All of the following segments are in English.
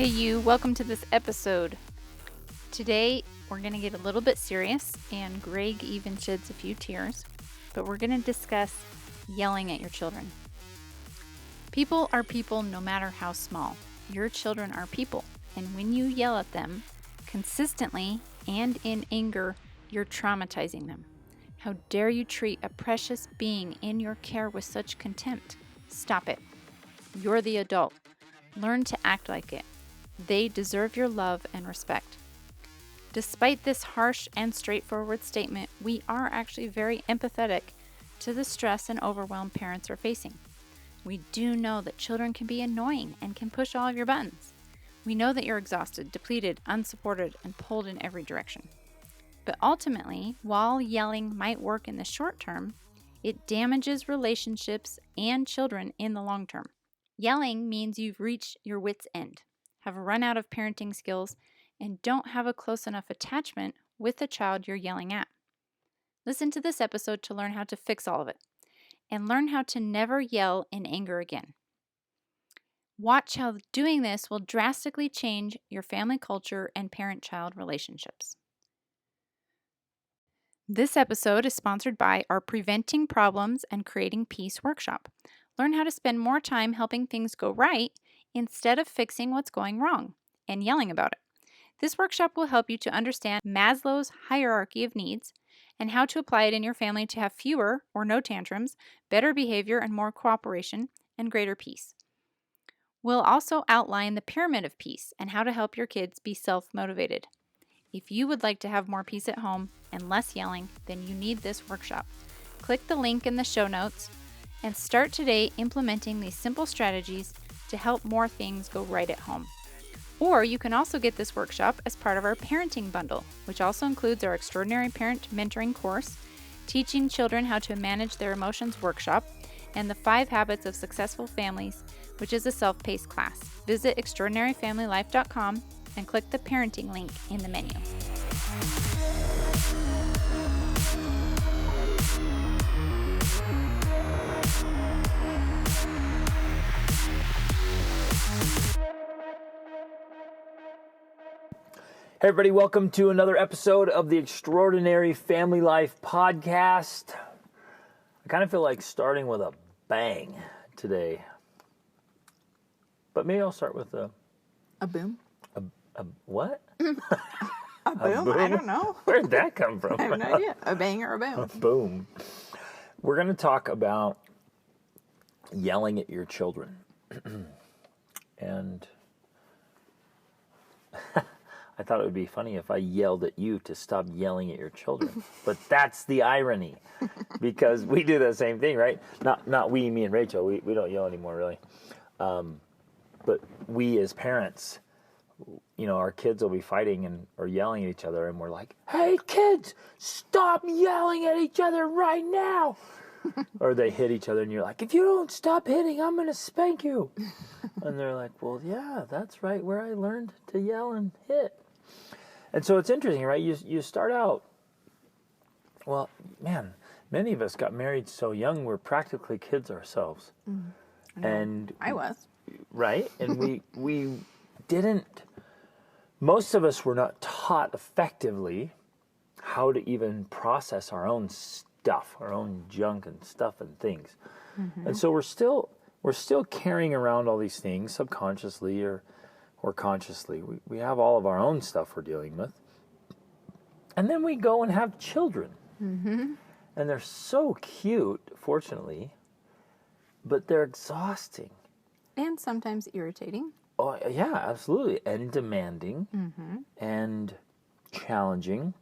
Hey you, welcome to this episode. Today we're going to get a little bit serious, and Greg even sheds a few tears, but we're going to discuss yelling at your children. People are people no matter how small. Your children are people, and when you yell at them consistently and in anger, you're traumatizing them. How dare you treat a precious being in your care with such contempt? Stop it. You're the adult. Learn to act like it. They deserve your love and respect. Despite this harsh and straightforward statement, we are actually very empathetic to the stress and overwhelm parents are facing. We do know that children can be annoying and can push all of your buttons. We know that you're exhausted, depleted, unsupported, and pulled in every direction. But ultimately, while yelling might work in the short term, it damages relationships and children in the long term. Yelling means you've reached your wit's end, have run out of parenting skills, and don't have a close enough attachment with the child you're yelling at. Listen to this episode to learn how to fix all of it, and learn how to never yell in anger again. Watch how doing this will drastically change your family culture and parent-child relationships. This episode is sponsored by our Preventing Problems and Creating Peace workshop. Learn how to spend more time helping things go right instead of fixing what's going wrong and yelling about it. This workshop will help you to understand Maslow's hierarchy of needs and how to apply it in your family to have fewer or no tantrums, better behavior and more cooperation, and greater peace. We'll also outline the pyramid of peace and how to help your kids be self-motivated. If you would like to have more peace at home and less yelling, then you need this workshop. Click the link in the show notes and start today implementing these simple strategies to help more things go right at home. Or you can also get this workshop as part of our parenting bundle, which also includes our Extraordinary Parent Mentoring course, Teaching Children How to Manage Their Emotions workshop, and the 5 Habits of Successful Families, which is a self-paced class. Visit extraordinaryfamilylife.com and click the parenting link in the menu. Hey everybody, welcome to another episode of the Extraordinary Family Life podcast. I kind of feel like starting with a bang today. But maybe I'll start with a boom? A what? A boom? I don't know. Where'd that come from? I have no idea. A bang or a boom? A boom. We're going to talk about yelling at your children. And I thought it would be funny if I yelled at you to stop yelling at your children. But that's the irony, because we do the same thing, right? Not we, me and Rachel. We don't yell anymore, really. But we as parents, you know, our kids will be fighting or yelling at each other, and we're like, "Hey, kids, stop yelling at each other right now!" Or they hit each other, and you're like, "If you don't stop hitting, I'm going to spank you." And they're like, "Well, yeah, that's right where I learned to yell and hit." And so it's interesting, right? You start out, well, man, many of us got married so young, we're practically kids ourselves. And I was. Right? And we didn't, most of us were not taught effectively how to even process our own stuff, our own junk and stuff and things. And so we're still carrying around all these things subconsciously or consciously. We have all of our own stuff we're dealing with. And then we go and have children. And they're so cute, fortunately, but they're exhausting. And sometimes irritating. Oh, yeah, absolutely. And demanding and challenging.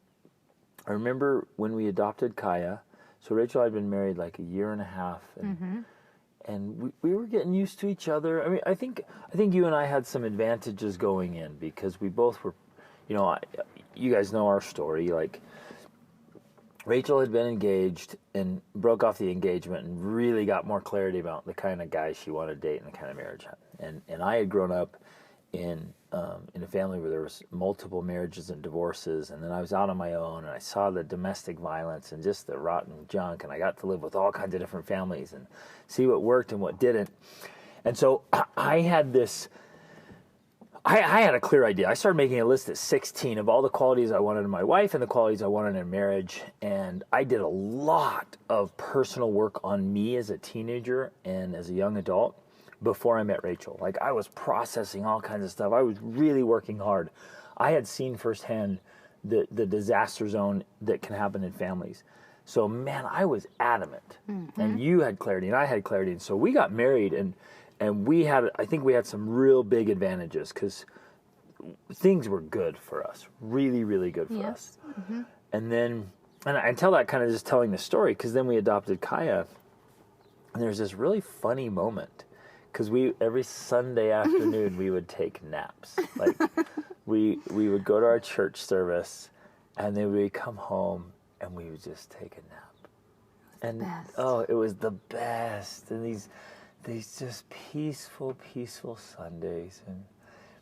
I remember when we adopted Kaya, so Rachel and I had been married like a year and a half, and we were getting used to each other. I mean, I think you and I had some advantages going in, because we both were, you know, you guys know our story. Like, Rachel had been engaged and broke off the engagement and really got more clarity about the kind of guy she wanted to date and the kind of marriage. And I had grown up in a family where there was multiple marriages and divorces, and then I was out on my own, and I saw the domestic violence and just the rotten junk, and I got to live with all kinds of different families and see what worked and what didn't. And so I had this I had a clear idea. I started making a list at 16 of all the qualities I wanted in my wife and the qualities I wanted in marriage. And I did a lot of personal work on me as a teenager and as a young adult before I met Rachel. Like, I was processing all kinds of stuff. I was really working hard. I had seen firsthand the disaster zone that can happen in families. So, man, I was adamant. And you had clarity and I had clarity. And so we got married, and I think we had some real big advantages because things were good for us, really, really good for us. And then, and I tell that kind of just telling the story, because then we adopted Kaya, and there's this really funny moment, because every Sunday afternoon we would take naps. Like, we would go to our church service, and then we'd come home, and we would just take a nap. And it was the best. And these just peaceful Sundays.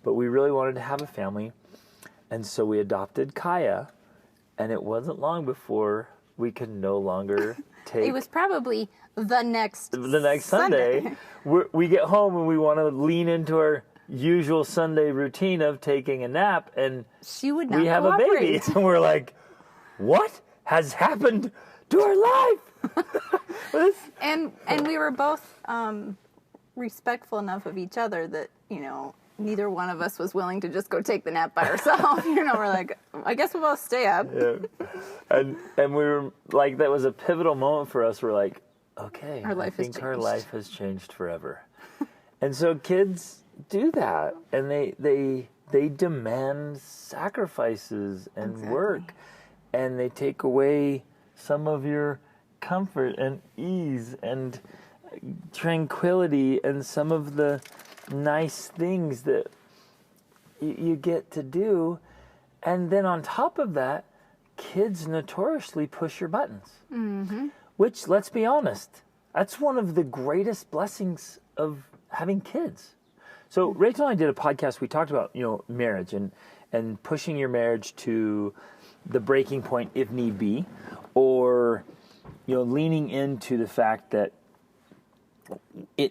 But we really wanted to have a family, and so we adopted Kaya, and it wasn't long before we could no longer take... It was probably the next Sunday. We get home and we want to lean into our usual Sunday routine of taking a nap, and she would not we have cooperate. a baby. And we're like, what has happened to our life? And we were both respectful enough of each other that, neither one of us was willing to just go take the nap by ourselves. We're like, I guess we'll both stay up. Yeah. And we were like, that was a pivotal moment for us. We're like, okay, I think our life has changed forever. And so kids do that, and they demand sacrifices and work, and they take away some of your comfort and ease and tranquility and some of the nice things that you get to do. And then on top of that, kids notoriously push your buttons. Which, let's be honest, that's one of the greatest blessings of having kids. So Rachel and I did a podcast. We talked about, marriage and pushing your marriage to the breaking point if need be, or leaning into the fact that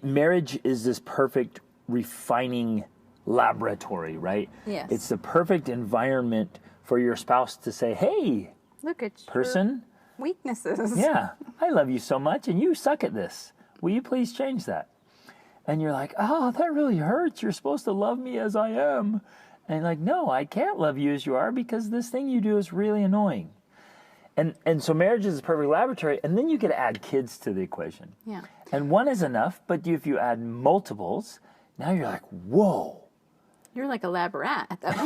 marriage is this perfect refining laboratory, right? Yes. It's the perfect environment for your spouse to say, hey, look at person, your weaknesses. Yeah, I love you so much and you suck at this. Will you please change that? And you're like, oh, that really hurts. You're supposed to love me as I am. And like, no, I can't love you as you are because this thing you do is really annoying. And so marriage is a perfect laboratory, and then you get to add kids to the equation. Yeah. And one is enough, but if you add multiples, now you're like, whoa. You're like a lab rat at that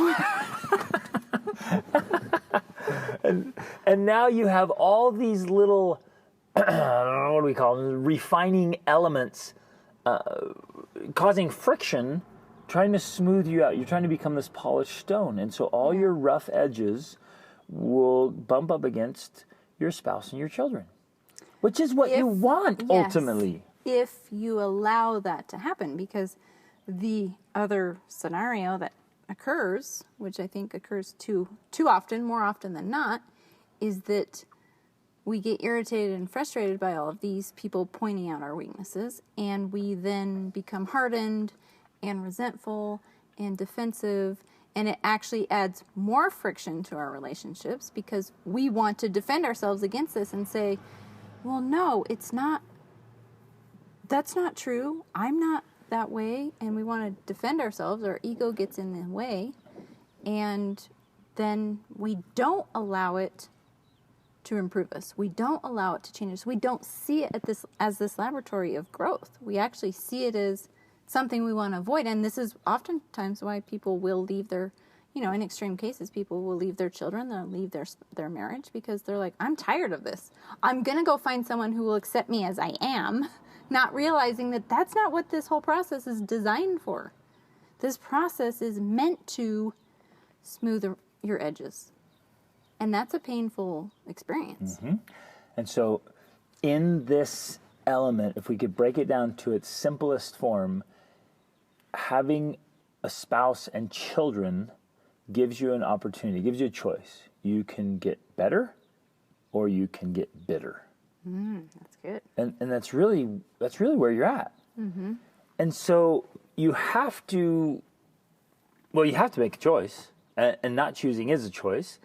point. and now you have all these little, what do we call them, refining elements causing friction, trying to smooth you out. You're trying to become this polished stone. And so all your rough edges will bump up against your spouse and your children, which is what you want ultimately. If you allow that to happen, because the other scenario that occurs, which I think occurs too often, more often than not, is that we get irritated and frustrated by all of these people pointing out our weaknesses, and we then become hardened and resentful and defensive, and it actually adds more friction to our relationships because we want to defend ourselves against this and say, well, no, that's not true. I'm not that way. And we want to defend ourselves. Our ego gets in the way. And then we don't allow it to improve us. We don't allow it to change us. We don't see it as this laboratory of growth. We actually see it as something we want to avoid. And this is oftentimes why people will leave their, in extreme cases, people will leave their children, they'll leave their marriage because they're like, I'm tired of this. I'm going to go find someone who will accept me as I am, not realizing that that's not what this whole process is designed for. This process is meant to smooth your edges. And that's a painful experience. Mm-hmm. And so in this element, if we could break it down to its simplest form, having a spouse and children gives you an opportunity, gives you a choice. You can get better or you can get bitter. That's good. And that's really where you're at. Mm-hmm. And so you have to Well, you have to make a choice, and not choosing is a choice.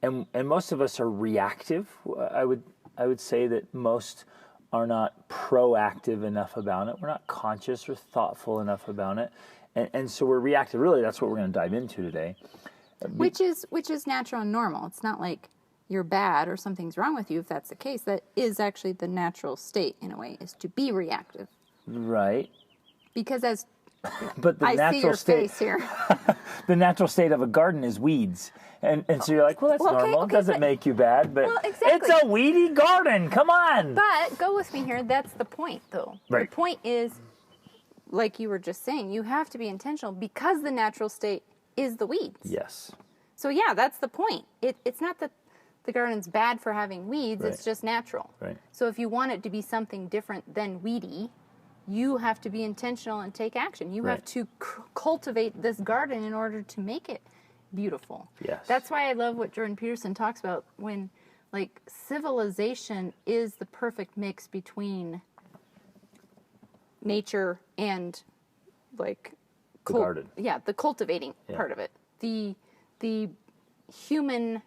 And most of us are reactive. I would say that most are not proactive enough about it. We're not conscious or thoughtful enough about it. And so we're reactive. Really, that's what we're going to dive into today. Which is natural and normal. It's not like you're bad or something's wrong with you if that's the case. That is actually the natural state, in a way, is to be reactive. Right. Because as but the I natural see your state, face here. the natural state of a garden is weeds. And so you're like, well, that's normal. It doesn't make you bad, but exactly. It's a weedy garden. Come on. But go with me here. That's the point, though. Right. The point is, like you were just saying, you have to be intentional because the natural state is the weeds. Yes. So yeah, that's the point. It's not that the garden's bad for having weeds. Right. It's just natural. Right. So if you want it to be something different than weedy, you have to be intentional and take action. You have to cultivate this garden in order to make it beautiful. Yes. That's why I love what Jordan Peterson talks about when, like, civilization is the perfect mix between nature and, like, the garden. Yeah, the cultivating part of it. The human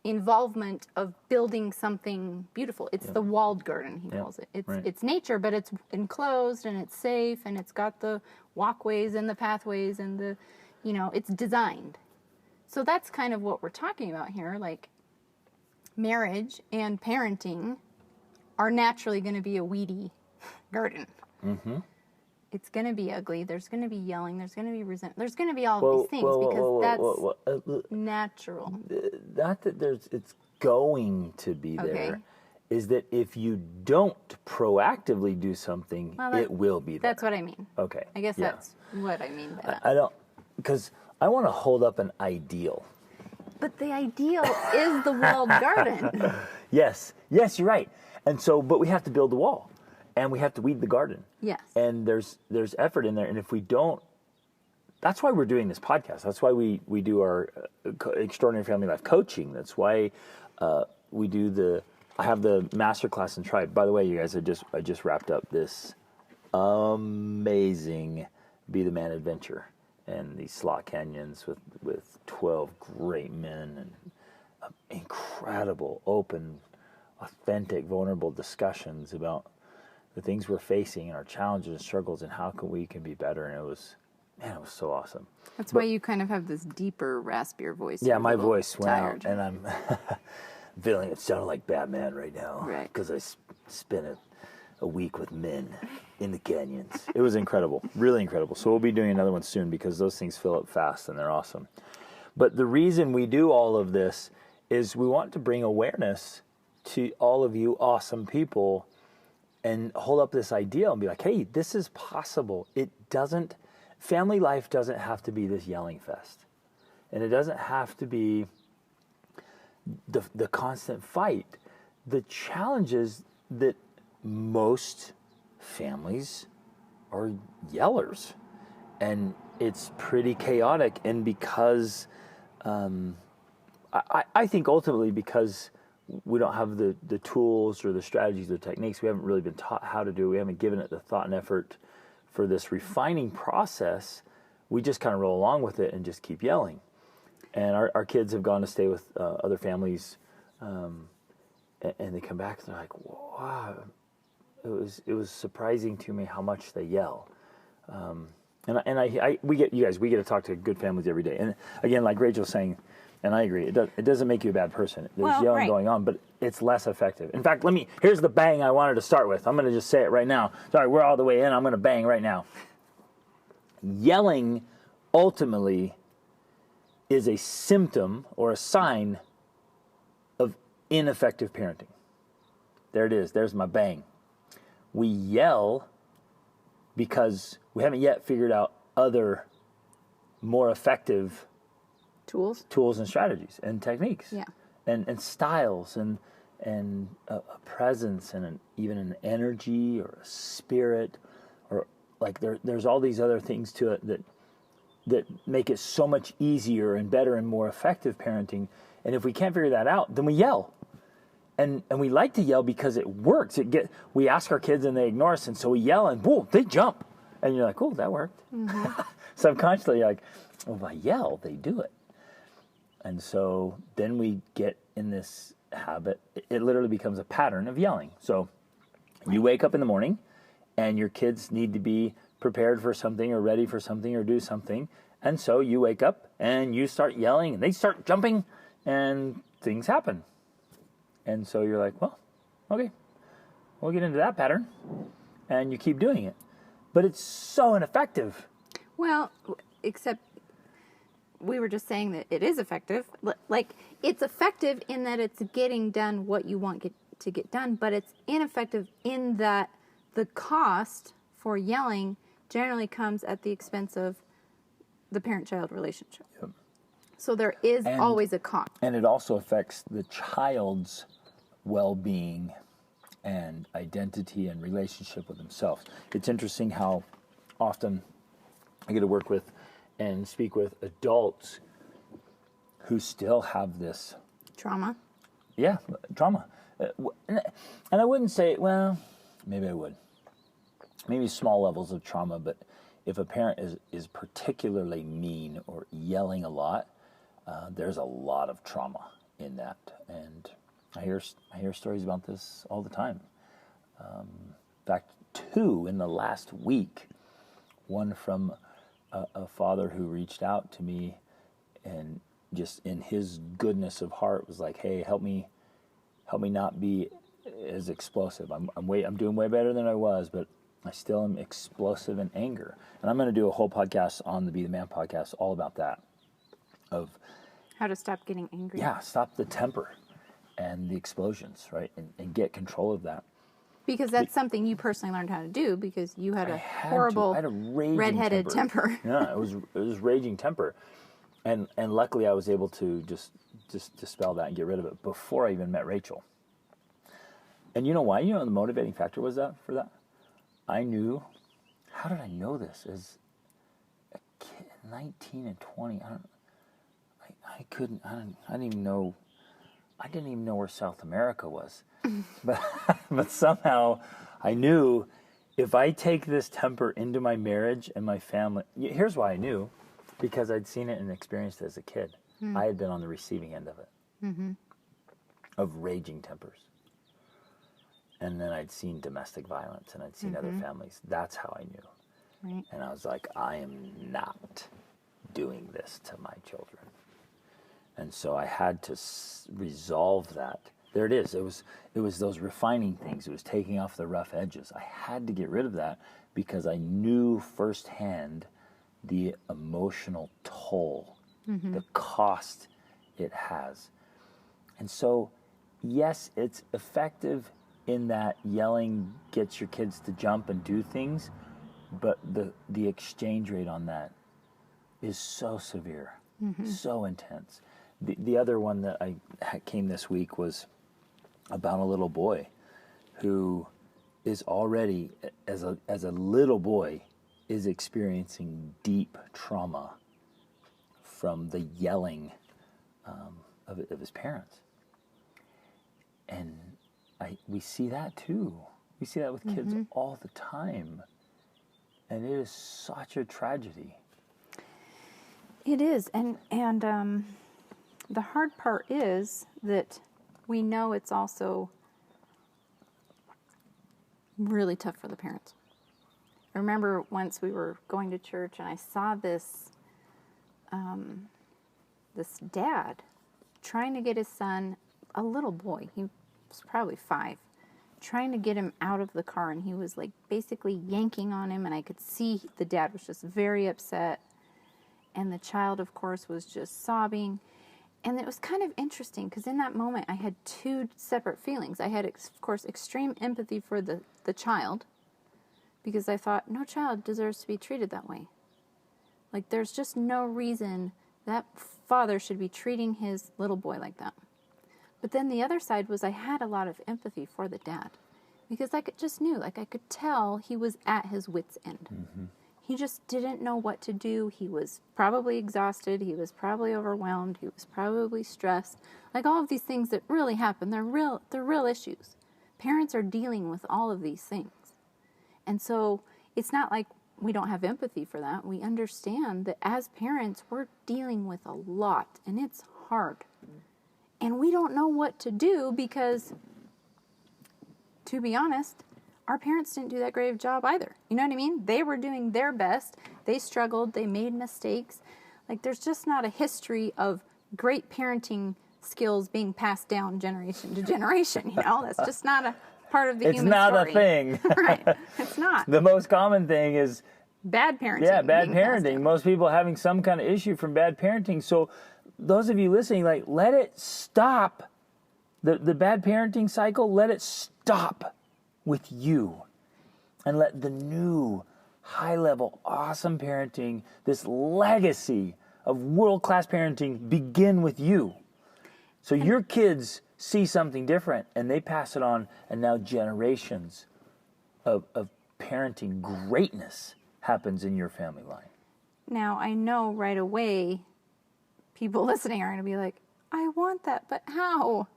involvement of building something beautiful. It's the walled garden, he calls it. It's nature, but it's enclosed and it's safe and it's got the walkways and the pathways and the, it's designed. So that's kind of what we're talking about here. Like, marriage and parenting are naturally going to be a weedy garden. Mm-hmm. It's going to be ugly. There's going to be yelling. There's going to be resentment. There's going to be all of these things because that's natural. Not that it's going to be there. Is that if you don't proactively do something, it will be there. That's what I mean. Okay. I guess that's what I mean by that. I don't, because I want to hold up an ideal. But the ideal is the walled garden. Yes, you're right. And so, but we have to build the wall. And we have to weed the garden. Yes. And there's effort in there. And if we don't, that's why we're doing this podcast. That's why we do our Extraordinary Family Life coaching. That's why we do I have the masterclass in Tribe. By the way, you guys, I just wrapped up this amazing Be the Man adventure and these slot canyons with 12 great men and incredible, open, authentic, vulnerable discussions about the things we're facing and our challenges and struggles and how we can be better. And it was so awesome. That's why you kind of have this deeper, raspier voice. Yeah, my voice went tired. out, and I'm feeling it sounded like Batman right now. Right. Because I spent a week with men in the canyons. It was incredible, really incredible. So we'll be doing another one soon because those things fill up fast and they're awesome. But the reason we do all of this is we want to bring awareness to all of you awesome people and hold up this ideal and be like, hey, this is possible. Family life doesn't have to be this yelling fest. And it doesn't have to be the constant fight. The challenge is that most families are yellers. And it's pretty chaotic. And because, I think ultimately because we don't have the tools or the strategies or techniques. We haven't really been taught how to do it. We haven't given it the thought and effort for this refining process. We just kind of roll along with it and just keep yelling. And our kids have gone to stay with other families, and they come back and they're like, wow, it was surprising to me how much they yell. We get to talk to good families every day. And again, like Rachel's saying, and I agree, it doesn't make you a bad person. There's yelling going on, but it's less effective. In fact, here's the bang I wanted to start with. I'm going to just say it right now. Sorry, we're all the way in. I'm going to bang right now. Yelling ultimately is a symptom or a sign of ineffective parenting. There it is. There's my bang. We yell because we haven't yet figured out other more effective tools and strategies and techniques, and styles and a presence and even an energy or a spirit, or like there's all these other things to it that make it so much easier and better and more effective parenting. And if we can't figure that out, then we yell, and we like to yell because it works. We ask our kids and they ignore us, and so we yell and boom, they jump, and you're like, oh, that worked. Mm-hmm. Subconsciously, you're like, Well, if I yell, they do it. And so then we get in this habit. It literally becomes a pattern of yelling. So you wake up in the morning and your kids need to be prepared for something or ready for something or do something. And so you wake up and you start yelling and they start jumping and things happen. And so you're like, well, okay, we'll get into that pattern. And you keep doing it. But it's so ineffective. Well, except we were just saying that it is effective. Like, it's effective in that it's getting done what you want to get done, but it's ineffective in that the cost for yelling generally comes at the expense of the parent-child relationship. Yep. So there is always a cost. And it also affects the child's well-being and identity and relationship with themselves. It's interesting how often I get to work with and speak with adults who still have this Trauma. Yeah, trauma. And I wouldn't say, well, maybe I would. Maybe small levels of trauma, but if a parent is particularly mean or yelling a lot, there's a lot of trauma in that. And I hear stories about this all the time. In fact, 2 in the last week. One from a father who reached out to me and just in his goodness of heart was like, hey, help me not be as explosive. I'm doing way better than I was, but I still am explosive in anger. And I'm going to do a whole podcast on the Be the Man podcast all about that. Of how to stop getting angry. Yeah, stop the temper and the explosions, right? And get control of that. Because that's something you personally learned how to do because you had a horrible I had a raging redheaded temper. Yeah, it was raging temper. And luckily I was able to just dispel that and get rid of it before I even met Rachel. And you know why? You know the motivating factor was for that? I knew, how did I know this? As a kid, 19 and 20, I didn't even know where South America was. But somehow I knew if I take this temper into my marriage and my family, here's why I knew, because I'd seen it and experienced it as a kid. I had been on the receiving end of it, of raging tempers. And then I'd seen domestic violence and I'd seen other families. That's how I knew. Right. And I was like, I am not doing this to my children. And so I had to resolve that. There it is. It was those refining things. It was taking off the rough edges. I had to get rid of that because I knew firsthand the emotional toll, the cost it has. And so, yes, it's effective in that yelling gets your kids to jump and do things, but the exchange rate on that is so severe, so intense. The other one that I came this week was about a little boy who is already, as a little boy, is experiencing deep trauma from the yelling of his parents. And we see that too. We see that with kids all the time. And it is such a tragedy. It is. And the hard part is that we know it's also really tough for the parents. I remember once we were going to church and I saw this dad trying to get his son, a little boy, he was probably 5, trying to get him out of the car, and he was like basically yanking on him, and I could see the dad was just very upset, and the child, of course, was just sobbing. And it was kind of interesting because in that moment I had 2 separate feelings. I had, of course, extreme empathy for the child because I thought, no child deserves to be treated that way. Like, there's just no reason that father should be treating his little boy like that. But then the other side was I had a lot of empathy for the dad because I just knew, like, I could tell he was at his wit's end. He just didn't know what to do. He was probably exhausted. He was probably overwhelmed. He was probably stressed. Like, all of these things that really happen, they're real issues. Parents are dealing with all of these things. And so it's not like we don't have empathy for that. We understand that as parents, we're dealing with a lot, and it's hard. And we don't know what to do because, to be honest, our parents didn't do that great of a job either. You know what I mean? They were doing their best. They struggled. They made mistakes. Like, there's just not a history of great parenting skills being passed down generation to generation. You know, that's just not a part of the It's human not story. a thing. Right. It's not. The most common thing is Bad parenting. bad being passed parenting. down. Most people having some kind of issue from bad parenting. So those of you listening, like, let it stop. The bad parenting cycle, let it stop with you. And let the new, high-level, awesome parenting, this legacy of world-class parenting begin with you. So your kids see something different and they pass it on, and now generations of parenting greatness happens in your family line. Now, I know right away people listening are going to be like, I want that, but how?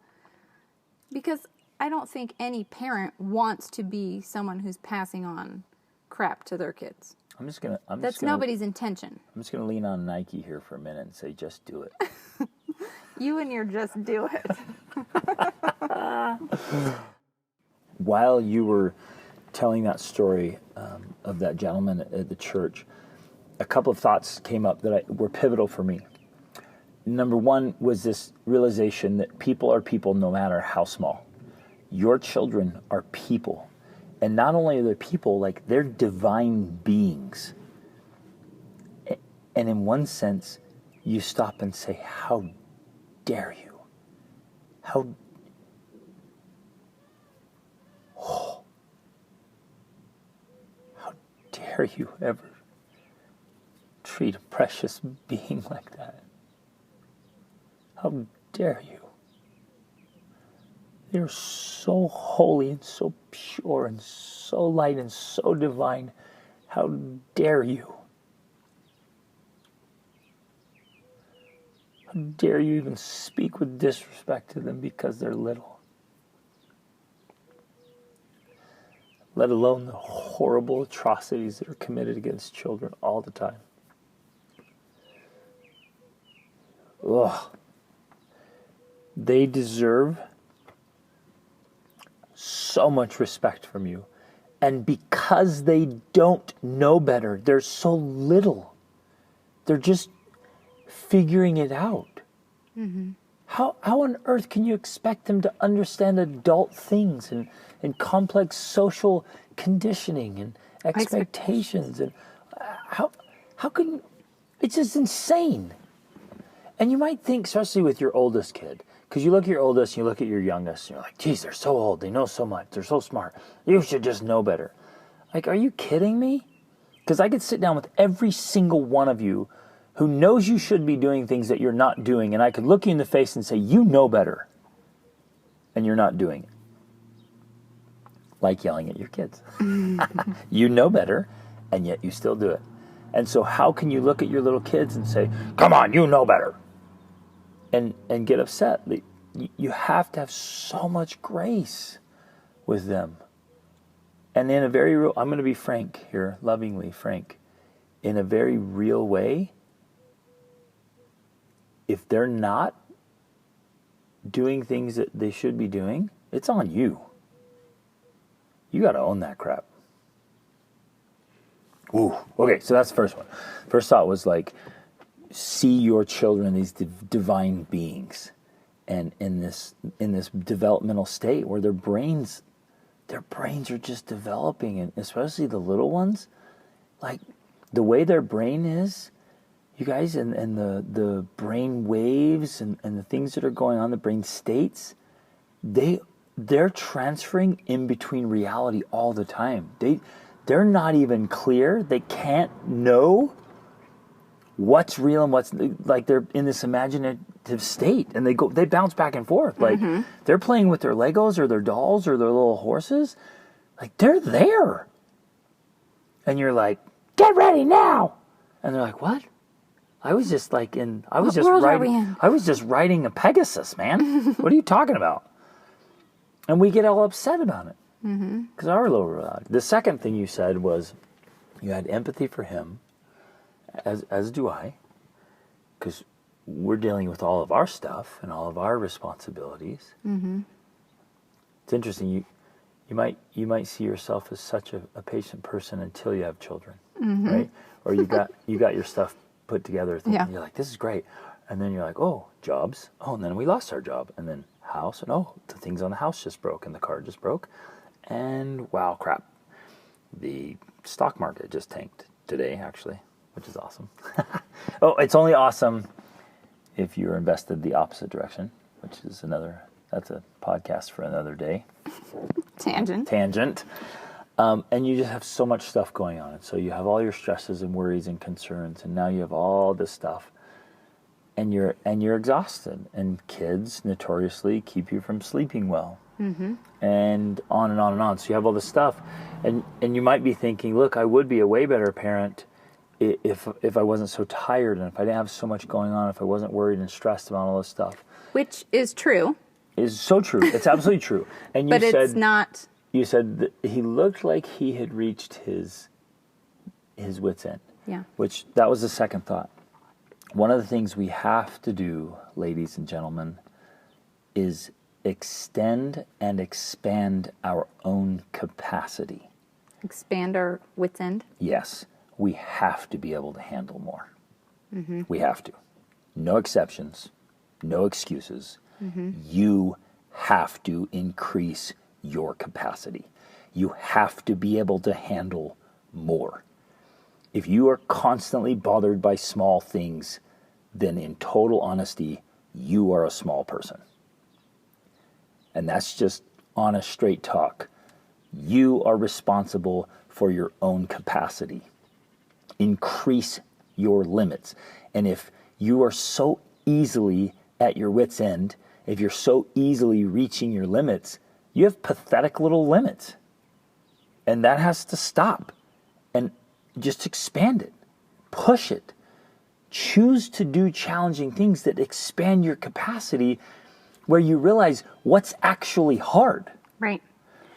Because I don't think any parent wants to be someone who's passing on crap to their kids. That's nobody's intention. I'm just gonna lean on Nike here for a minute and say, just do it. You and your just do it. While you were telling that story of that gentleman at the church, a couple of thoughts came up that were pivotal for me. Number one was this realization that people are people no matter how small. Your children are people. And not only are they people, like, they're divine beings. And in one sense, you stop and say, how dare you? How dare you ever treat a precious being like that? How dare you? They're so holy and so pure and so light and so divine. How dare you? How dare you even speak with disrespect to them because they're little? Let alone the horrible atrocities that are committed against children all the time. Ugh. They deserve so much respect from you. And because they don't know better, they're so little. They're just figuring it out. Mm-hmm. How on earth can you expect them to understand adult things and complex social conditioning and expectations? And how can, it's just insane. And you might think, especially with your oldest kid, because you look at your oldest and you look at your youngest, and you're like, geez, they're so old, they know so much, they're so smart. You should just know better. Like, are you kidding me? Because I could sit down with every single one of you who knows you should be doing things that you're not doing, and I could look you in the face and say, you know better, and you're not doing it. Like yelling at your kids. You know better, and yet you still do it. And so how can you look at your little kids and say, come on, you know better, and get upset? You have to have so much grace with them. And in a very real, I'm going to be frank here, lovingly frank, in a very real way, if they're not doing things that they should be doing, it's on you. You got to own that crap. Ooh, okay, so that's the first one. First thought was like, see your children, these divine beings, and in this developmental state where their brains are just developing, and especially the little ones, like the way their brain is, you guys, and the brain waves and the things that are going on, the brain states, they're transferring in between reality all the time. They're not even clear. They can't know what's real and what's, like, they're in this imaginative state, and they bounce back and forth. Like, they're playing with their Legos or their dolls or their little horses. Like, they're there. And you're like, get ready now. And they're like, what? I was just riding a Pegasus, man. What are you talking about? And we get all upset about it. Because our little rod. The second thing you said was, You had empathy for him, as do I, because we're dealing with all of our stuff and all of our responsibilities. Mm-hmm. It's interesting. You might see yourself as such a patient person until you have children, Mm-hmm. right? Or you got your stuff put together. Yeah. You're like, this is great, and then you're like, oh, jobs. Oh, and then we lost our job, and then house, and oh, the things on the house just broke, and the car just broke, and wow, crap, the stock market just tanked today, actually, which is awesome. Oh, it's only awesome if you're invested the opposite direction, which is that's a podcast for another day. Tangent. And you just have so much stuff going on. And so you have all your stresses and worries and concerns, and now you have all this stuff, and you're exhausted. And kids notoriously keep you from sleeping well. Mm-hmm. And on and on and on. So you have all this stuff, and you might be thinking, look, I would be a way better parent if I wasn't so tired, and if I didn't have so much going on, if I wasn't worried and stressed about all this stuff. Which is true. Is so true. It's absolutely true. And But it's not. You said that he looked like he had reached his wit's end. Yeah. Which, that was the second thought. One of the things we have to do, ladies and gentlemen, is extend and expand our own capacity. Expand our wit's end. Yes. We have to be able to handle more. Mm-hmm. We have to. No exceptions. No excuses. Mm-hmm. You have to increase your capacity. You have to be able to handle more. If you are constantly bothered by small things, then in total honesty, you are a small person. And that's just honest, straight talk. You are responsible for your own capacity. Increase your limits. And if you are so easily at your wit's end, if you're so easily reaching your limits, you have pathetic little limits. And that has to stop. And just expand it. Push it. Choose to do challenging things that expand your capacity, where you realize what's actually hard. Right.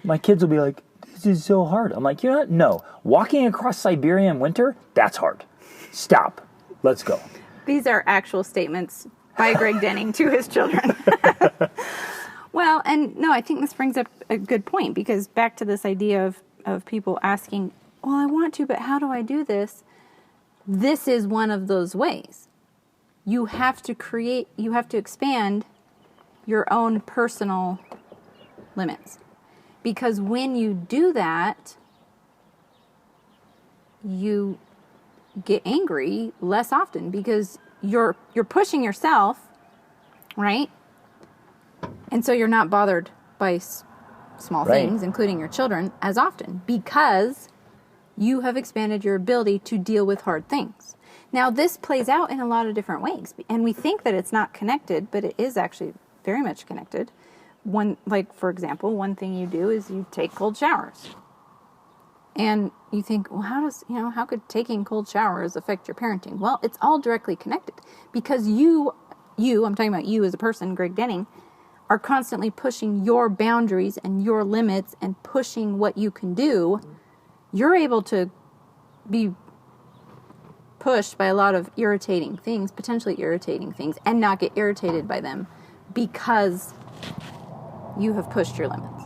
My kids will be like, this is so hard. I'm like, you know what? No. Walking across Siberia in winter, that's hard. Stop. Let's go. These are actual statements by Greg Denning to his children. Well, and no, I think this brings up a good point, because back to this idea of people asking, well, I want to, but how do I do this? This is one of those ways. You have to expand your own personal limits. Because when you do that, you get angry less often, because you're pushing yourself, right? And so you're not bothered by small things, including your children, as often, because you have expanded your ability to deal with hard things. Now, this plays out in a lot of different ways, and we think that it's not connected, but it is actually very much connected. For example, one thing you do is you take cold showers. And you think, well, how could taking cold showers affect your parenting? Well, it's all directly connected, because you, I'm talking about you as a person, Greg Denning, are constantly pushing your boundaries and your limits and pushing what you can do. You're able to be pushed by a lot of potentially irritating things, and not get irritated by them, because you have pushed your limits.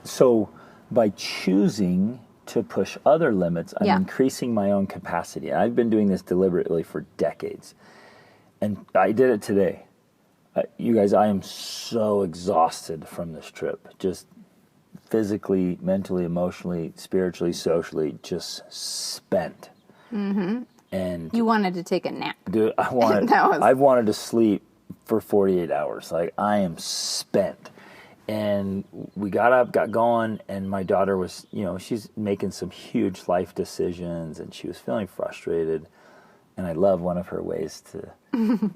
So by choosing to push other limits, I'm increasing my own capacity. And I've been doing this deliberately for decades. And I did it today. You guys, I am so exhausted from this trip. Just physically, mentally, emotionally, spiritually, socially, just spent. Mm-hmm. And you wanted to take a nap. Dude, I wanted to sleep for 48 hours. Like, I am spent. And we got up, got going, and my daughter was, she's making some huge life decisions, and she was feeling frustrated. And I love one of her ways to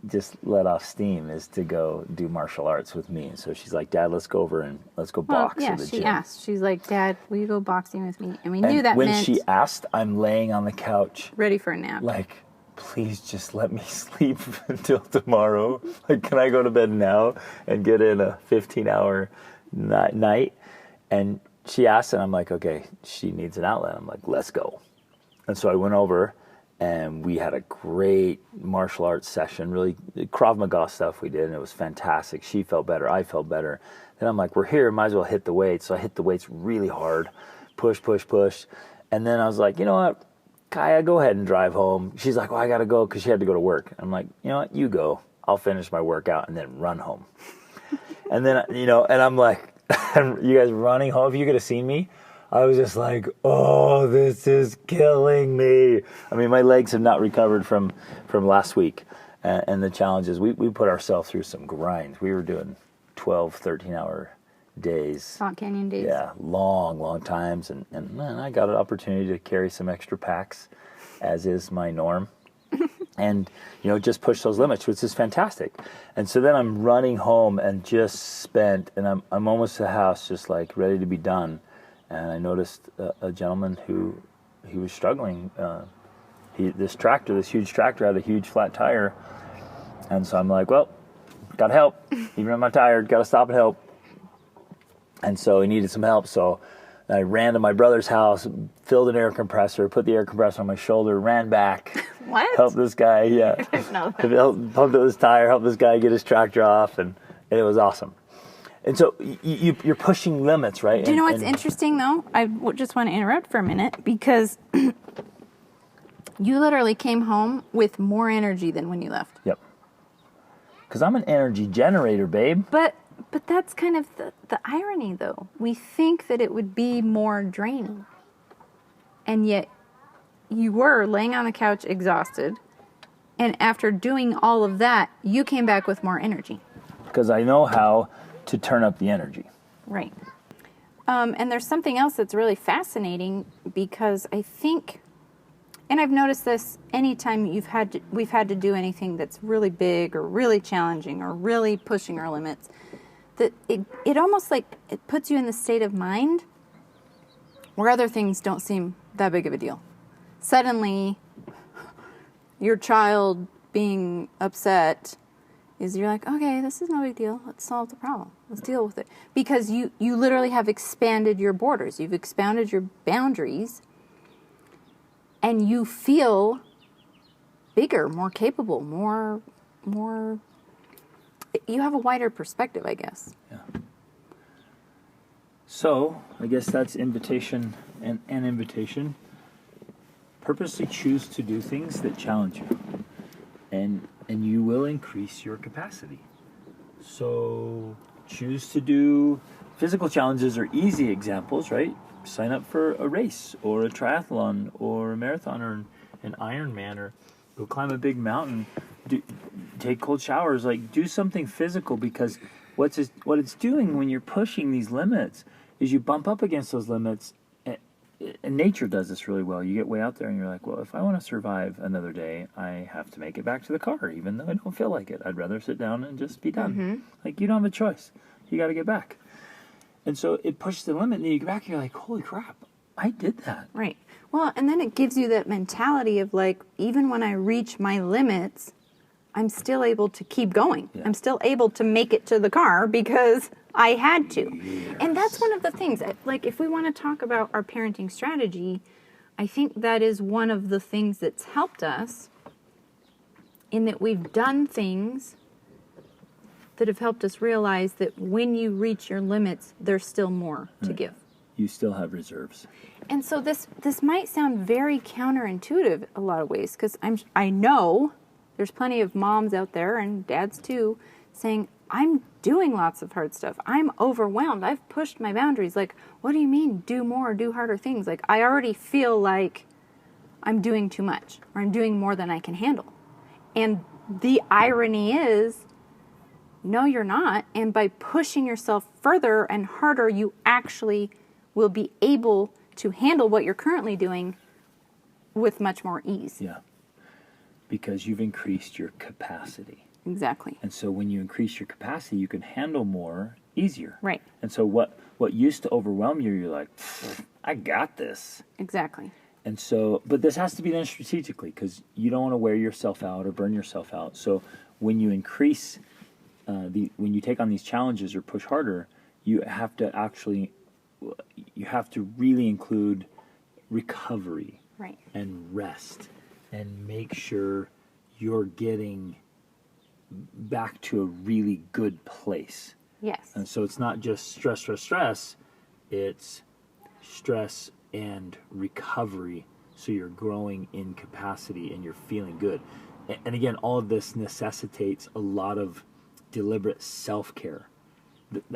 just let off steam is to go do martial arts with me. And so she's like, Dad, let's go box at the gym. She asked. She's like, Dad, will you go boxing with me? And we knew that when meant... she asked, I'm laying on the couch. Ready for a nap. Like, please just let me sleep until tomorrow. Like, can I go to bed now and get in a 15-hour night? And she asked, and I'm like, okay, she needs an outlet. I'm like, let's go. And so I went over, and we had a great martial arts session, really Krav Maga stuff we did, and it was fantastic. She felt better, I felt better. Then I'm like, we're here, might as well hit the weights. So I hit the weights really hard, push. And then I was like, you know what, Kaya, go ahead and drive home. She's like, well, I got to go because she had to go to work. I'm like, you know what, you go. I'll finish my workout and then run home. And then, and I'm like, you guys running home, if you could have seen me, I was just like, oh, this is killing me. I mean, my legs have not recovered from last week. And the challenges, we put ourselves through some grinds. We were doing 12, 13-hour days. Salt Canyon days. Yeah, long times. And man, I got an opportunity to carry some extra packs, as is my norm. And, just push those limits, which is fantastic. And so then I'm running home and just spent, and I'm almost to the house, just like ready to be done. And I noticed a gentleman who he was struggling. This huge tractor had a huge flat tire. And so I'm like, well, got to help. Even if I'm tired, got to stop and help. And so he needed some help. So I ran to my brother's house, filled an air compressor, put the air compressor on my shoulder, ran back. What? Helped this guy, yeah. I didn't know that. Pumped up his tire, helped this guy get his tractor off, and it was awesome. And so you're pushing limits, right? Do you know what's interesting, though? I just want to interrupt for a minute because you literally came home with more energy than when you left. Yep. Because I'm an energy generator, babe. But that's kind of the irony, though. We think that it would be more draining. And yet you were laying on the couch exhausted. And after doing all of that, you came back with more energy. Because I know how to turn up the energy. Right. And there's something else that's really fascinating because I think, and I've noticed this anytime we've had to do anything that's really big or really challenging or really pushing our limits, that it almost like it puts you in the state of mind where other things don't seem that big of a deal. Suddenly, your child being upset is you're like, okay, this is no big deal. Let's solve the problem. Let's deal with it. Because you literally have expanded your borders. You've expanded your boundaries. And you feel bigger, more capable, more you have a wider perspective, I guess. Yeah. So, I guess that's invitation and an invitation. Purposely choose to do things that challenge you. And you will increase your capacity. So choose to do physical challenges are easy examples, right? Sign up for a race or a triathlon or a marathon or an Ironman, or go climb a big mountain. Take cold showers. Like, do something physical, because what it's doing when you're pushing these limits is you bump up against those limits. And nature does this really well. You get way out there and you're like, well, if I want to survive another day, I have to make it back to the car, even though I don't feel like it. I'd rather sit down and just be done. Mm-hmm. Like, you don't have a choice. You got to get back. And so it pushes the limit, and then you get back and you're like, holy crap, I did that. Right. Well, and then it gives you that mentality of like, even when I reach my limits, I'm still able to keep going. Yeah. I'm still able to make it to the car because I had to. Yes. And that's one of the things, like, if we want to talk about our parenting strategy, I think that is one of the things that's helped us, in that we've done things that have helped us realize that when you reach your limits, there's still more to give. You still have reserves. And so this might sound very counterintuitive a lot of ways, because I know there's plenty of moms out there, and dads too, saying, I'm doing lots of hard stuff. I'm overwhelmed. I've pushed my boundaries. Like, what do you mean, do more, do harder things? Like, I already feel like I'm doing too much, or I'm doing more than I can handle. And the irony is, no, you're not. And by pushing yourself further and harder, you actually will be able to handle what you're currently doing with much more ease. Yeah. Because you've increased your capacity. Exactly. And so when you increase your capacity, you can handle more easier. Right. And so what used to overwhelm you, you're like, I got this. Exactly. And so, but this has to be done strategically, because you don't want to wear yourself out or burn yourself out. So when you increase, when you take on these challenges or push harder, you have to really include recovery. Right. and rest and make sure you're getting back to a really good place. Yes. And so it's not just stress, it's stress and recovery, so you're growing in capacity and you're feeling good. And again, all of this necessitates a lot of deliberate self-care.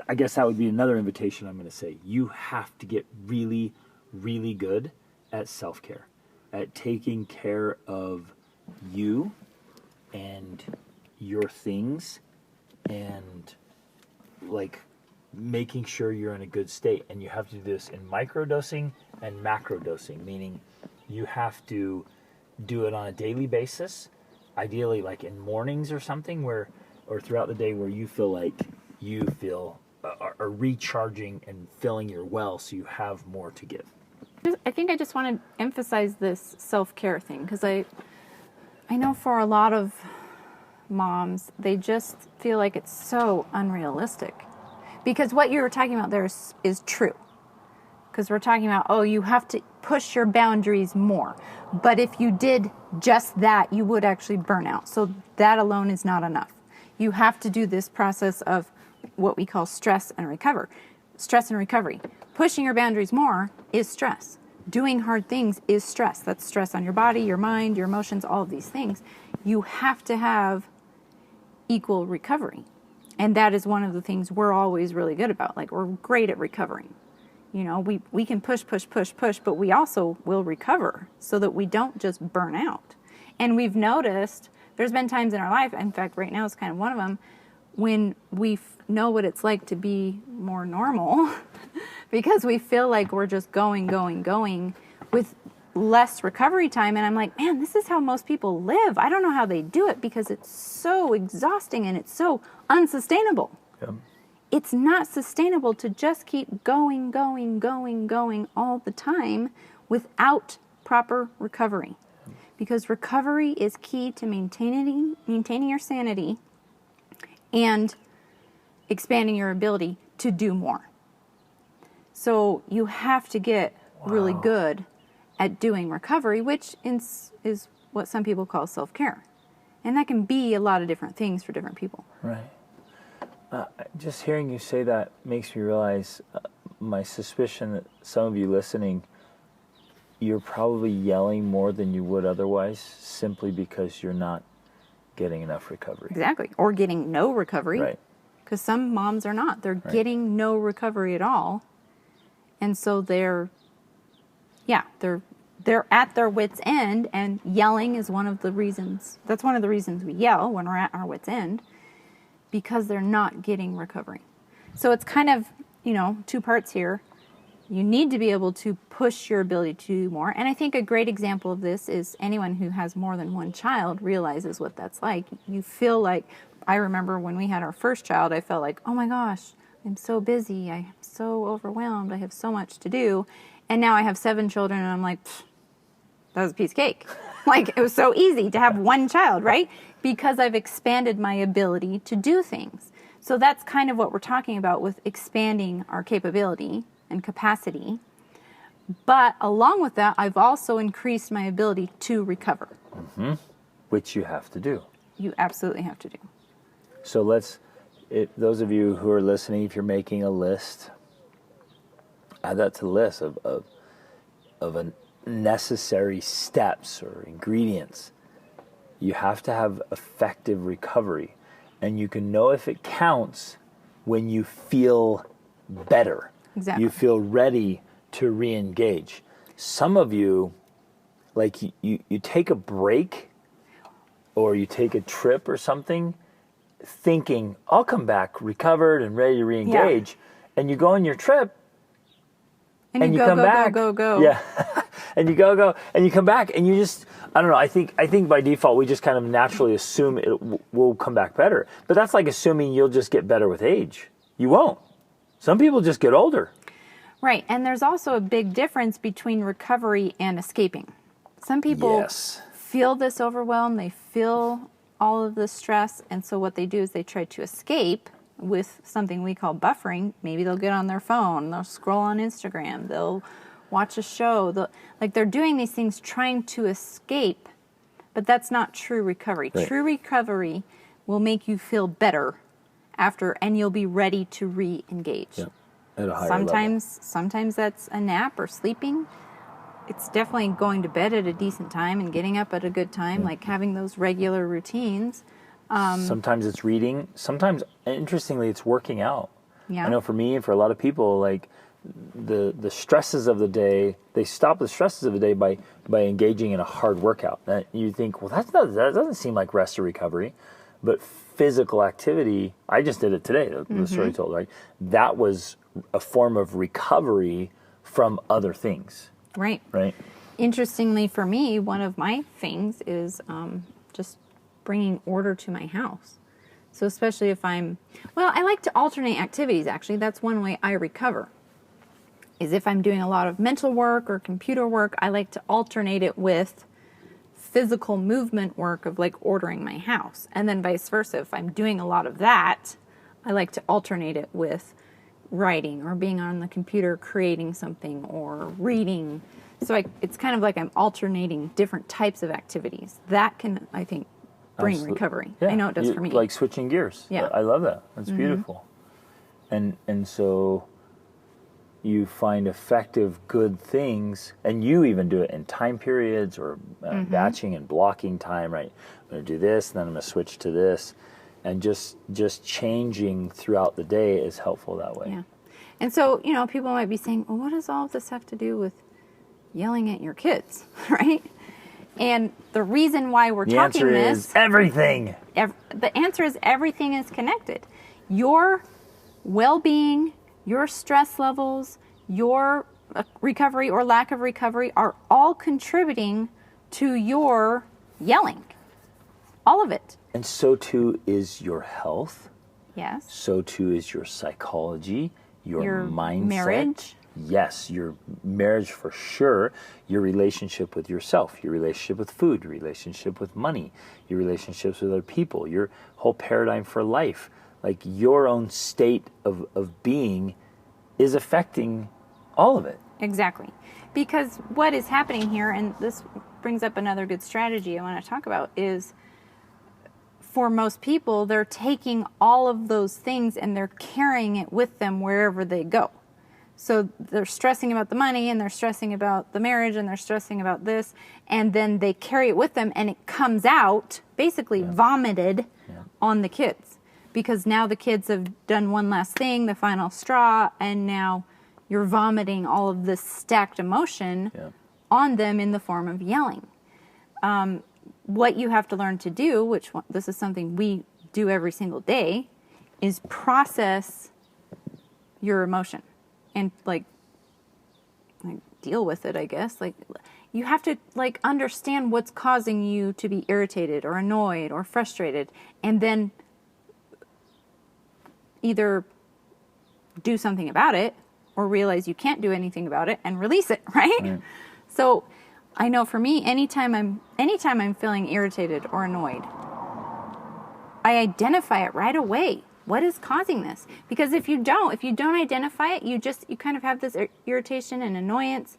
I guess that would be another invitation I'm going to say. You have to get really, really good at self-care, at taking care of you and your things, and like making sure you're in a good state. And you have to do this in microdosing and macrodosing, meaning you have to do it on a daily basis, ideally like in mornings or something, or throughout the day, where you feel like you feel are recharging and filling your well, so you have more to give. I think I just want to emphasize this self-care thing, because I know for a lot of moms, they just feel like it's so unrealistic. Because what you were talking about there is true. Because we're talking about, oh, you have to push your boundaries more. But if you did just that, you would actually burn out. So that alone is not enough. You have to do this process of what we call stress and recovery. Stress and recovery. Pushing your boundaries more is stress. Doing hard things is stress. That's stress on your body, your mind, your emotions, all of these things. You have to have equal recovery. And that is one of the things we're always really good about. Like, we're great at recovering. You know, we can push, but we also will recover so that we don't just burn out. And we've noticed there's been times in our life, in fact, right now is kind of one of them, when we know what it's like to be more normal because we feel like we're just going with less recovery time. And I'm like, man, this is how most people live. I don't know how they do it, because it's so exhausting and it's so unsustainable. Yeah. It's not sustainable to just keep going all the time without proper recovery. Because recovery is key to maintaining your sanity and expanding your ability to do more. So you have to get really good at doing recovery, which is what some people call self-care. And that can be a lot of different things for different people. Right. Just hearing you say that makes me realize my suspicion that some of you listening, you're probably yelling more than you would otherwise, simply because you're not getting enough recovery. Exactly. Or getting no recovery. Right. Because some moms are not. They're getting no recovery at all. And so they're at their wits' end, and yelling is one of the reasons. That's one of the reasons we yell when we're at our wits' end, because they're not getting recovery. So it's kind of, two parts here. You need to be able to push your ability to do more. And I think a great example of this is anyone who has more than one child realizes what that's like. You feel like, I remember when we had our first child, I felt like, oh my gosh, I'm so busy. I'm so overwhelmed. I have so much to do. And now I have 7 children, and I'm like, that was a piece of cake. Like, it was so easy to have one child, right? Because I've expanded my ability to do things. So that's kind of what we're talking about with expanding our capability and capacity. But along with that, I've also increased my ability to recover. Mm-hmm. Which you have to do. You absolutely have to do. So those of you who are listening, if you're making a list, add that to the list of a necessary steps or ingredients. You have to have effective recovery, and you can know if it counts when you feel better. Exactly. You feel ready to re-engage. Some of you, like you take a break or you take a trip or something thinking, I'll come back recovered and ready to re-engage, and you go on your trip and you come back. Go. Yeah. And you go, and you come back, and you just, I don't know, I think by default, we just kind of naturally assume it will come back better. But that's like assuming you'll just get better with age. You won't. Some people just get older. Right, and there's also a big difference between recovery and escaping. Some people feel this overwhelm, they feel all of this stress, and so what they do is they try to escape with something we call buffering. Maybe they'll get on their phone, they'll scroll on Instagram, they'll watch a show. Like they're doing these things trying to escape, but that's not true recovery. Right. True recovery will make you feel better after, and you'll be ready to re-engage. Yeah. At a higher level. Sometimes that's a nap or sleeping. It's definitely going to bed at a decent time and getting up at a good time, like having those regular routines. Sometimes it's reading. Sometimes, interestingly, it's working out. Yeah. I know for me and for a lot of people, like the stresses of the day, they stop the stresses of the day by engaging in a hard workout. That you think, well, that doesn't seem like rest or recovery, but physical activity. I just did it today. The story told, right? That was a form of recovery from other things. Right. Right. Interestingly for me, one of my things is just bringing order to my house. So especially if I like to alternate activities, actually. That's one way I recover. Is if I'm doing a lot of mental work or computer work, I like to alternate it with physical movement work of like ordering my house. And then vice versa. If I'm doing a lot of that, I like to alternate it with writing or being on the computer creating something or reading. So it's kind of like I'm alternating different types of activities. That can, I think, bring recovery. Yeah. I know it does for me. Like switching gears. Yeah. I love that. That's beautiful. And so you find effective, good things, and you even do it in time periods or batching and blocking time, right? I'm going to do this, and then I'm going to switch to this. And just changing throughout the day is helpful that way. Yeah. And so, people might be saying, well, what does all of this have to do with yelling at your kids, right? And the reason why we're talking this... The answer is everything. The answer is everything is connected. Your well-being, your stress levels, your recovery or lack of recovery are all contributing to your yelling. All of it. And so too is your health. Yes. So too is your psychology, your mindset. Marriage. Yes, your marriage for sure, your relationship with yourself, your relationship with food, your relationship with money, your relationships with other people, your whole paradigm for life. Like your own state of being is affecting all of it. Exactly. Because what is happening here, and this brings up another good strategy I want to talk about, is for most people, they're taking all of those things and they're carrying it with them wherever they go. So they're stressing about the money and they're stressing about the marriage and they're stressing about this, and then they carry it with them and it comes out basically vomited on the kids, because now the kids have done one last thing, the final straw, and now you're vomiting all of this stacked emotion on them in the form of yelling. What you have to learn to do, this is something we do every single day, is process your emotion. And like deal with it, I guess. Like you have to understand what's causing you to be irritated or annoyed or frustrated, and then either do something about it or realize you can't do anything about it and release it, right? So I know for me, anytime I'm feeling irritated or annoyed, I identify it right away. What is causing this? Because if you don't identify it, you kind of have this irritation and annoyance,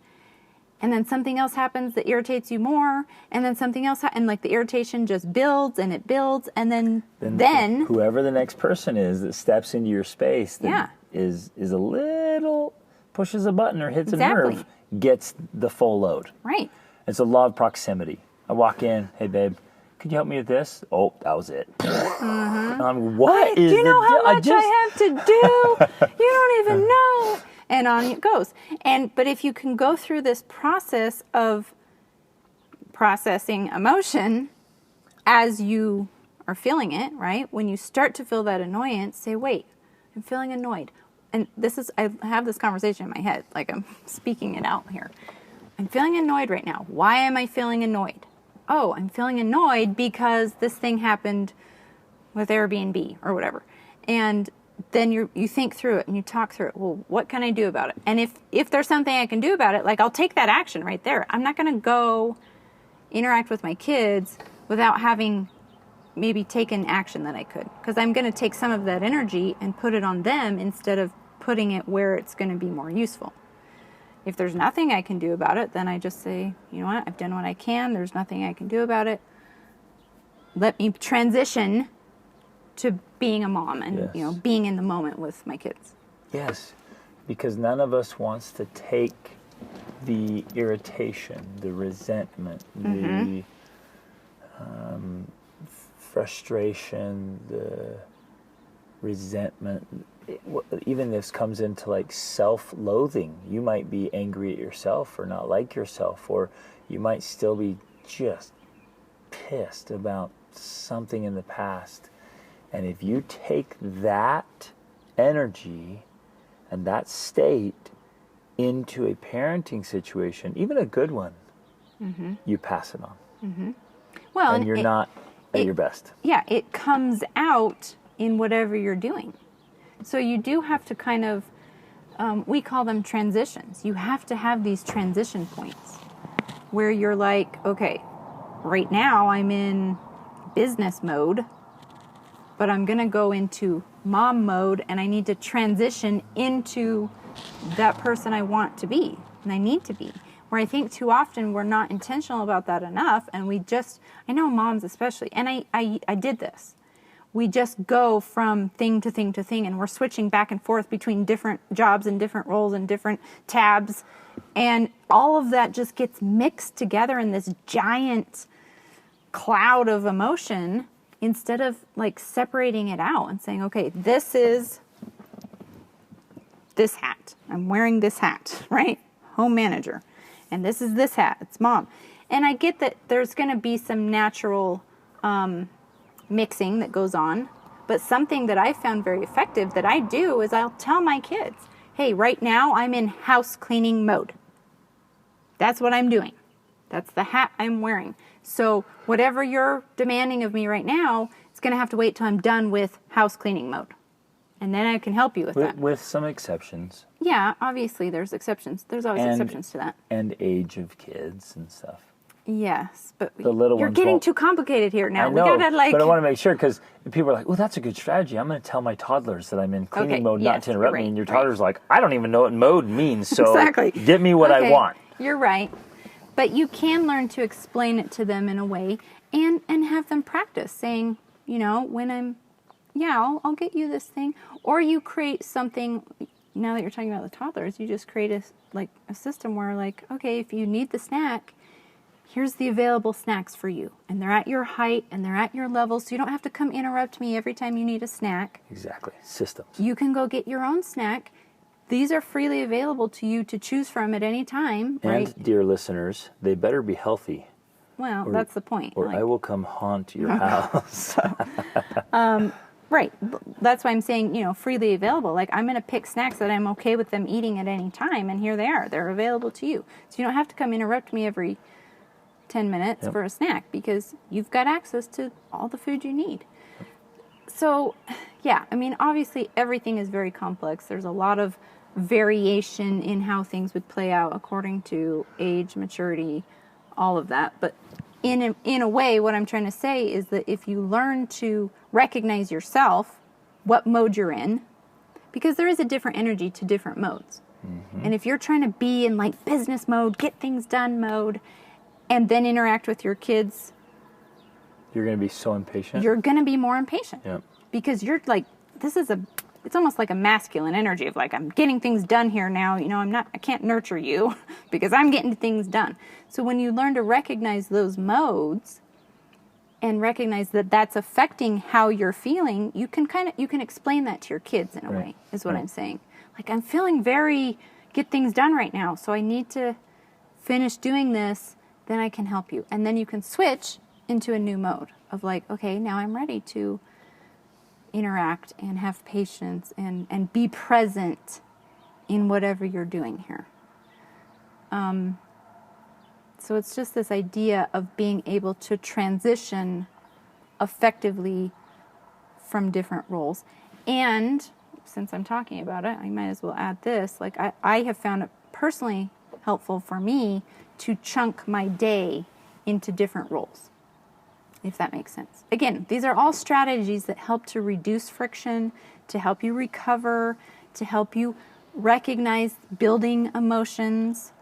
and then something else happens that irritates you more, and then something else, and like the irritation just builds and it builds, and then whoever the next person is that steps into your space that is a little, pushes a button or hits a nerve, gets the full load. Right. It's a law of proximity. I walk in, hey babe, could you help me with this? Oh, that was it. What do you know how much I have to do? You don't even know. And on it goes. But if you can go through this process of processing emotion as you are feeling it, right? When you start to feel that annoyance, say, wait, I'm feeling annoyed. And I have this conversation in my head, like I'm speaking it out here. I'm feeling annoyed right now. Why am I feeling annoyed? Oh, I'm feeling annoyed because this thing happened with Airbnb or whatever. And then you think through it and you talk through it. Well, what can I do about it? And if there's something I can do about it, I'll take that action right there. I'm not going to go interact with my kids without having maybe taken action that I could. Because I'm going to take some of that energy and put it on them instead of putting it where it's going to be more useful. If there's nothing I can do about it, then I just say, you know what, I've done what I can. There's nothing I can do about it. Let me transition to being a mom and, Yes. being in the moment with my kids. Yes, because none of us wants to take the irritation, the resentment, the frustration, the resentment. Even this comes into like self-loathing. You might be angry at yourself or not like yourself, or you might still be just pissed about something in the past. And if you take that energy and that state into a parenting situation, even a good one, you pass it on. Well, And you're not at your best. Yeah, it comes out in whatever you're doing. So you do have to kind of, we call them transitions. You have to have these transition points where you're like, okay, right now I'm in business mode, but I'm going to go into mom mode and I need to transition into that person I want to be and I need to be. Where I think too often we're not intentional about that enough, and we just, I know moms especially, and I did this. We just go from thing to thing to thing, and we're switching back and forth between different jobs and different roles and different tabs, and all of that just gets mixed together in this giant cloud of emotion instead of like separating it out and saying, okay, this is this hat. I'm wearing this hat, right? Home manager. And this is this hat. It's mom. And I get that there's going to be some natural mixing that goes on. But something that I found very effective that I do is I'll tell my kids, hey, right now I'm in house cleaning mode. That's what I'm doing. That's the hat I'm wearing. So whatever you're demanding of me right now, it's going to have to wait till I'm done with house cleaning mode. And then I can help you with that. With some exceptions. Yeah, obviously there's exceptions. There's always exceptions to that. And age of kids and stuff. Yes, but The little you're ones getting won't- too complicated here now. I know, We gotta but I want to make sure, because people are like, well, that's a good strategy. I'm going to tell my toddlers that I'm in cleaning Okay, mode, not yes, to interrupt you're me. right, And your right. toddler's like, I don't even know what mode means, so Exactly. get me what I Okay, want. You're right. But you can learn to explain it to them in a way and have them practice saying, when I'll get you this thing. Or you create something, now that you're talking about the toddlers, you just create a system where like, okay, if you need the snack, here's the available snacks for you. And they're at your height and they're at your level, so you don't have to come interrupt me every time you need a snack. Exactly. Systems. You can go get your own snack. These are freely available to you to choose from at any time, right? And, dear listeners, they better be healthy, Well, that's the point. or Like, I will come haunt your house. right. That's why I'm saying, freely available. Like, I'm going to pick snacks that I'm okay with them eating at any time, and here they are. They're available to you. So you don't have to come interrupt me every 10 minutes for a snack, because you've got access to all the food you need. So, yeah, I mean, obviously everything is very complex. There's a lot of variation in how things would play out according to age, maturity, all of that. But in a way, what I'm trying to say is that if you learn to recognize yourself, what mode you're in, because there is a different energy to different modes. Mm-hmm. And if you're trying to be in like business mode, get things done mode, and then interact with your kids, You're going to be so impatient. you're going to be more impatient. Yep. Because you're like, it's almost like a masculine energy of like, I'm getting things done here now. I can't nurture you because I'm getting things done. So when you learn to recognize those modes and recognize that that's affecting how you're feeling, you can explain that to your kids in a way, is what I'm saying. Like, I'm feeling very get things done right now. So I need to finish doing this, then I can help you. And then you can switch into a new mode of like, okay, now I'm ready to interact and have patience and be present in whatever you're doing here. So it's just this idea of being able to transition effectively from different roles. And since I'm talking about it, I might as well add this. Like, I have found it personally helpful for me to chunk my day into different roles, if that makes sense. Again, these are all strategies that help to reduce friction, to help you recover, to help you recognize building emotions.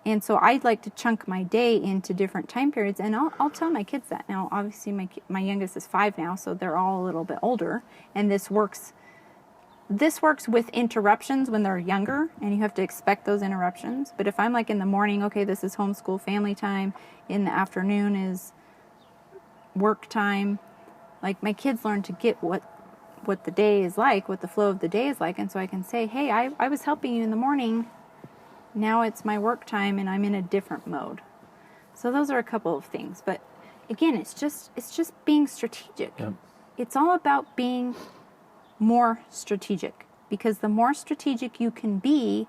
And so I'd like to chunk my day into different time periods, and I'll tell my kids that. Now, obviously, my youngest is 5 now, so they're all a little bit older, and this works with interruptions when they're younger, and you have to expect those interruptions. But if I'm like in the morning, okay, this is homeschool family time, in the afternoon is work time, like my kids learn to get what the day is like, what the flow of the day is like, and so I can say, hey, I was helping you in the morning, now it's my work time and I'm in a different mode. So those are a couple of things. But again, it's just being strategic. Yep. It's all about being more strategic, because the more strategic you can be,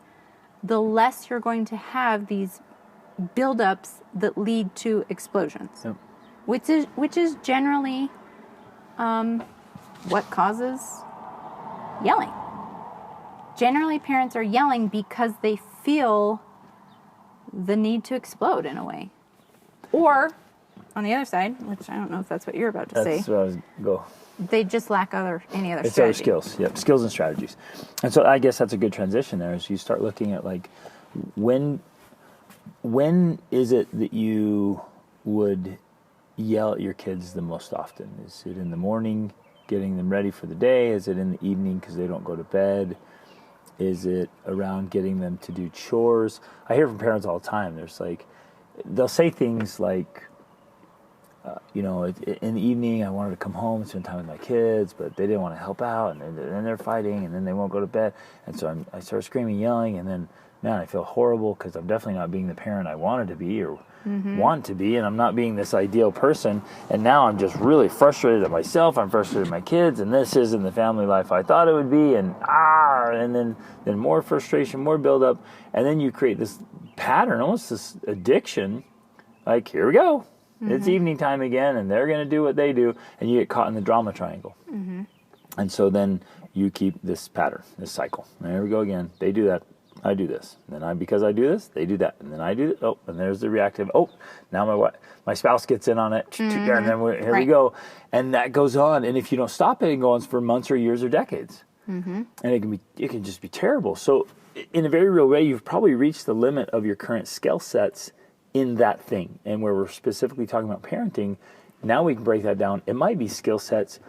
the less you're going to have these buildups that lead to explosions. Yep. Which is generally what causes yelling. Generally, parents are yelling because they feel the need to explode in a way. Or, on the other side, which I don't know if that's what you're about to say. That's where I was go. They just lack any other It's strategy. other skills. Yep, skills and strategies. And so I guess that's a good transition there, is you start looking at like when is it that you would yell at your kids the most often? Is it in the morning, getting them ready for the day? Is it in the evening because they don't go to bed? Is it around getting them to do chores? I hear from parents all the time. There's like, they'll say things like, in the evening I wanted to come home and spend time with my kids, but they didn't want to help out, and then they're fighting, and then they won't go to bed, and so I start screaming, yelling, and then, man, I feel horrible because I'm definitely not being the parent I wanted to be or want to be, and I'm not being this ideal person, and now I'm just really frustrated at myself, I'm frustrated at my kids, and this isn't the family life I thought it would be, and then more frustration, more buildup, and then you create this pattern, almost this addiction, like, here we go. It's evening time again, and they're going to do what they do, and you get caught in the drama triangle. And so then you keep this pattern, this cycle. There we go again. They do that. I do this. And then because I do this, they do that. And then I do it. Oh, and there's the reactive. Oh, now my spouse gets in on it. And then here we go. And that goes on. And if you don't stop it, it can go on for months or years or decades. And it can just be terrible. So in a very real way, you've probably reached the limit of your current skill sets in that thing. And where we're specifically talking about parenting, now we can break that down. It might be skill sets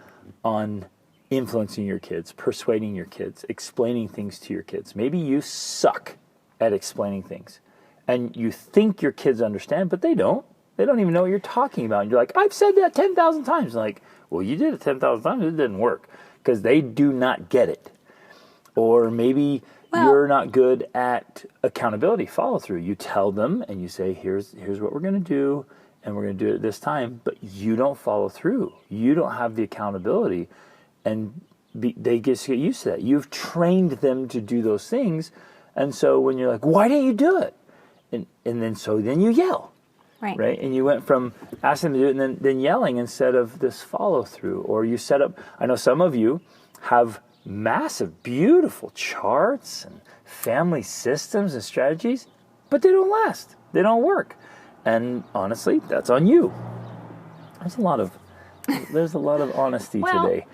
on influencing your kids, persuading your kids, explaining things to your kids. Maybe you suck at explaining things. And you think your kids understand, but they don't. They don't even know what you're talking about. And you're like, I've said that 10,000 times. Like, well, you did it 10,000 times. It didn't work. Because they do not get it. Or maybe you're not good at accountability, follow through. You tell them and you say, here's what we're going to do, and we're going to do it at this time, but you don't follow through. You don't have the accountability, and they just get used to that. You've trained them to do those things, and so when you're like, why didn't you do it? And then you yell. Right? And you went from asking them to do it and then yelling instead of this follow through. Or you set up, I know some of you have massive, beautiful charts and family systems and strategies, but they don't last. They don't work. And honestly, that's on you. There's a lot of honesty today.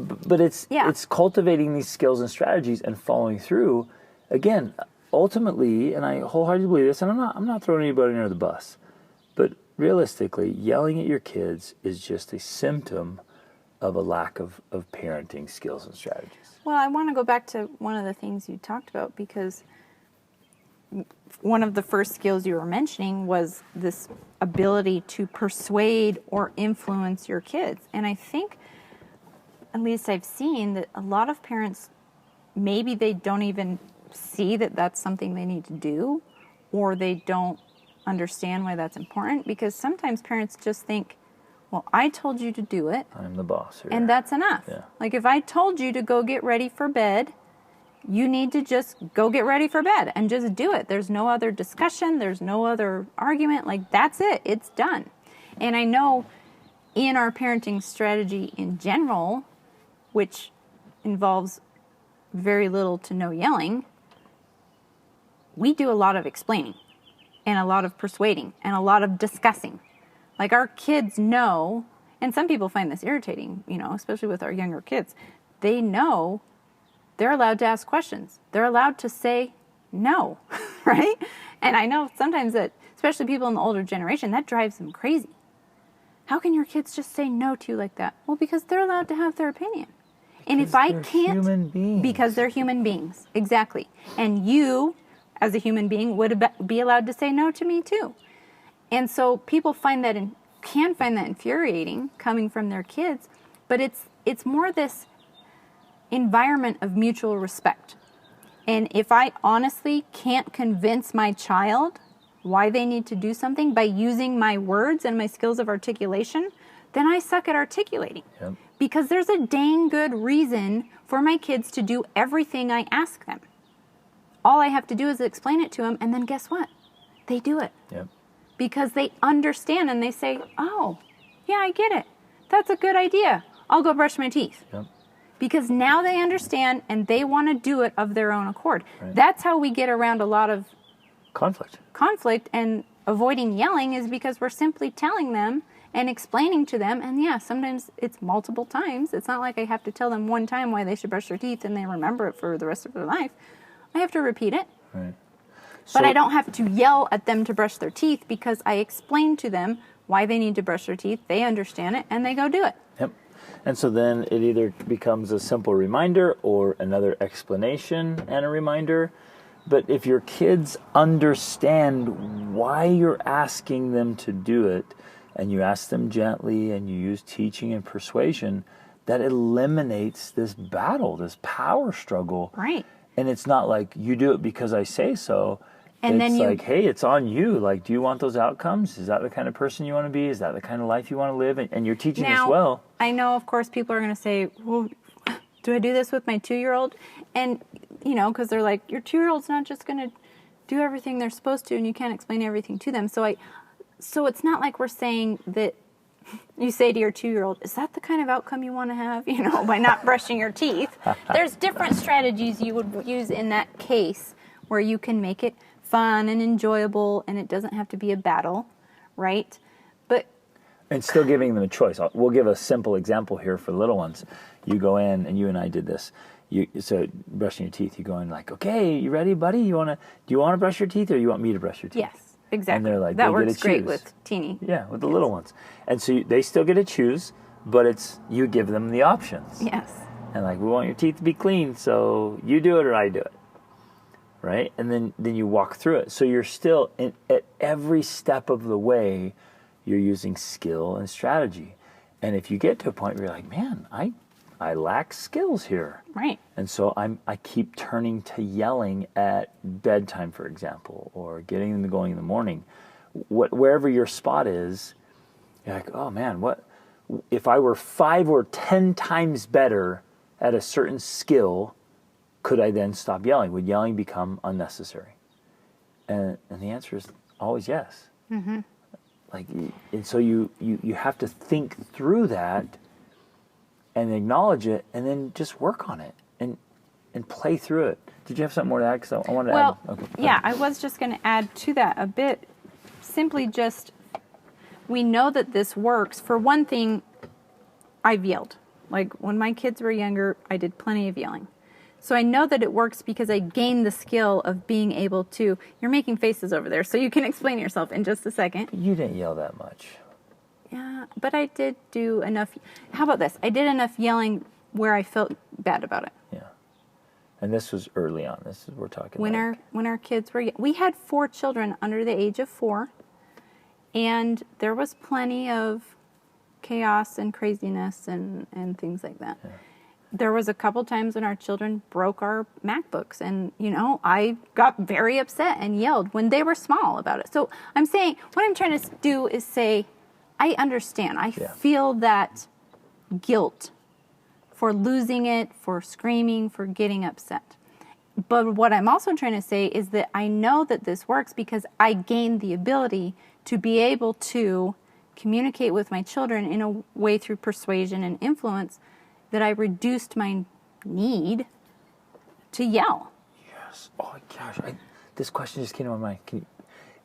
But it's cultivating these skills and strategies and following through. Again, ultimately, and I wholeheartedly believe this, and I'm not throwing anybody under the bus, but realistically, yelling at your kids is just a symptom of a lack of parenting skills and strategies. Well, I want to go back to one of the things you talked about, because one of the first skills you were mentioning was this ability to persuade or influence your kids. And I think, at least I've seen, that a lot of parents, maybe they don't even see that that's something they need to do, or they don't understand why that's important, because sometimes parents just think, well, I told you to do it. I'm the boss here. And that's enough. Yeah. Like, if I told you to go get ready for bed, you need to just go get ready for bed and just do it. There's no other discussion. There's no other argument. Like, that's it. It's done. And I know in our parenting strategy in general, which involves very little to no yelling, we do a lot of explaining and a lot of persuading and a lot of discussing. Like, our kids know, and some people find this irritating, especially with our younger kids. They know they're allowed to ask questions. They're allowed to say no, right? And I know sometimes that, especially people in the older generation, that drives them crazy. How can your kids just say no to you like that? Well, because they're allowed to have their opinion. And if I can't, human beings. because they're human beings, exactly. And you, as a human being, would be allowed to say no to me too. And so people find that can find that infuriating coming from their kids, but it's more this environment of mutual respect. And if I honestly can't convince my child why they need to do something by using my words and my skills of articulation, then I suck at articulating. Yep. Because there's a dang good reason for my kids to do everything I ask them. All I have to do is explain it to them, and then guess what? They do it. Yep. Because they understand and they say, oh, yeah, I get it. That's a good idea. I'll go brush my teeth. Yep. Because now they understand and they want to do it of their own accord. Right. That's how we get around a lot of Conflict. And avoiding yelling is because we're simply telling them and explaining to them. And yeah, sometimes it's multiple times. It's not like I have to tell them one time why they should brush their teeth and they remember it for the rest of their life. I have to repeat it. Right. But I don't have to yell at them to brush their teeth because I explain to them why they need to brush their teeth. They understand it and they go do it. Yep. And so then it either becomes a simple reminder or another explanation and a reminder. But if your kids understand why you're asking them to do it, and you ask them gently and you use teaching and persuasion, that eliminates this battle, this power struggle. Right. And it's not like you do it because I say so. And it's then you, like, hey, it's on you. Like, do you want those outcomes? Is that the kind of person you want to be? Is that the kind of life you want to live? And you're teaching now, as well. I know, of course, people are going to say, well, do I do this with my 2-year-old? And, you know, because they're like, your 2-year-old's not just going to do everything they're supposed to and you can't explain everything to them. So it's not like we're saying that you say to your 2-year-old, is that the kind of outcome you want to have, you know, by not brushing your teeth? There's different strategies you would use in that case where you can make it fun and enjoyable and it doesn't have to be a battle, right? And still giving them a choice. We'll give a simple example here for little ones. You go in, and you and I did this. So brushing your teeth, you go in like, okay, you ready, buddy? Do you want to brush your teeth or you want me to brush your teeth? Yes, exactly. And they're like, that they works get to great choose. with teeny. Yeah, with the little ones. And so they still get to choose, but it's you give them the options. Yes. And like, we want your teeth to be clean, so you do it or I do it. Right? And then you walk through it. So you're still, at every step of the way, you're using skill and strategy. And if you get to a point where you're like, man, I lack skills here. Right. And so I keep turning to yelling at bedtime, for example, or getting them going in the morning. Wherever your spot is, you're like, oh man, what if I were 5 or 10 times better at a certain skill, could I then stop yelling? Would yelling become unnecessary? And the answer is always yes. Mm-hmm. And so you have to think through that and acknowledge it, and then just work on it and play through it. Did you have something more to add? Because I wanted to add. Okay. Yeah, I was just going to add to that a bit. Simply just, we know that this works. For one thing, I've yelled. Like when my kids were younger, I did plenty of yelling. So I know that it works because I gained the skill of being able to, you're making faces over there, so you can explain yourself in just a second. You didn't yell that much. Yeah, but I did do enough. How about this? I did enough yelling where I felt bad about it. Yeah. And this was early on. This is we're talking when about. When our kids were, we had 4 children under the age of 4, and there was plenty of chaos and craziness and things like that. Yeah. There was a couple times when our children broke our MacBooks, and, you know, I got very upset and yelled when they were small about it. So I'm saying, what I'm trying to do is say, I understand. I feel that guilt for losing it, for screaming, for getting upset. But what I'm also trying to say is that I know that this works because I gained the ability to be able to communicate with my children in a way through persuasion and influence that I reduced my need to yell. Yes. Oh, gosh. This question just came to my mind.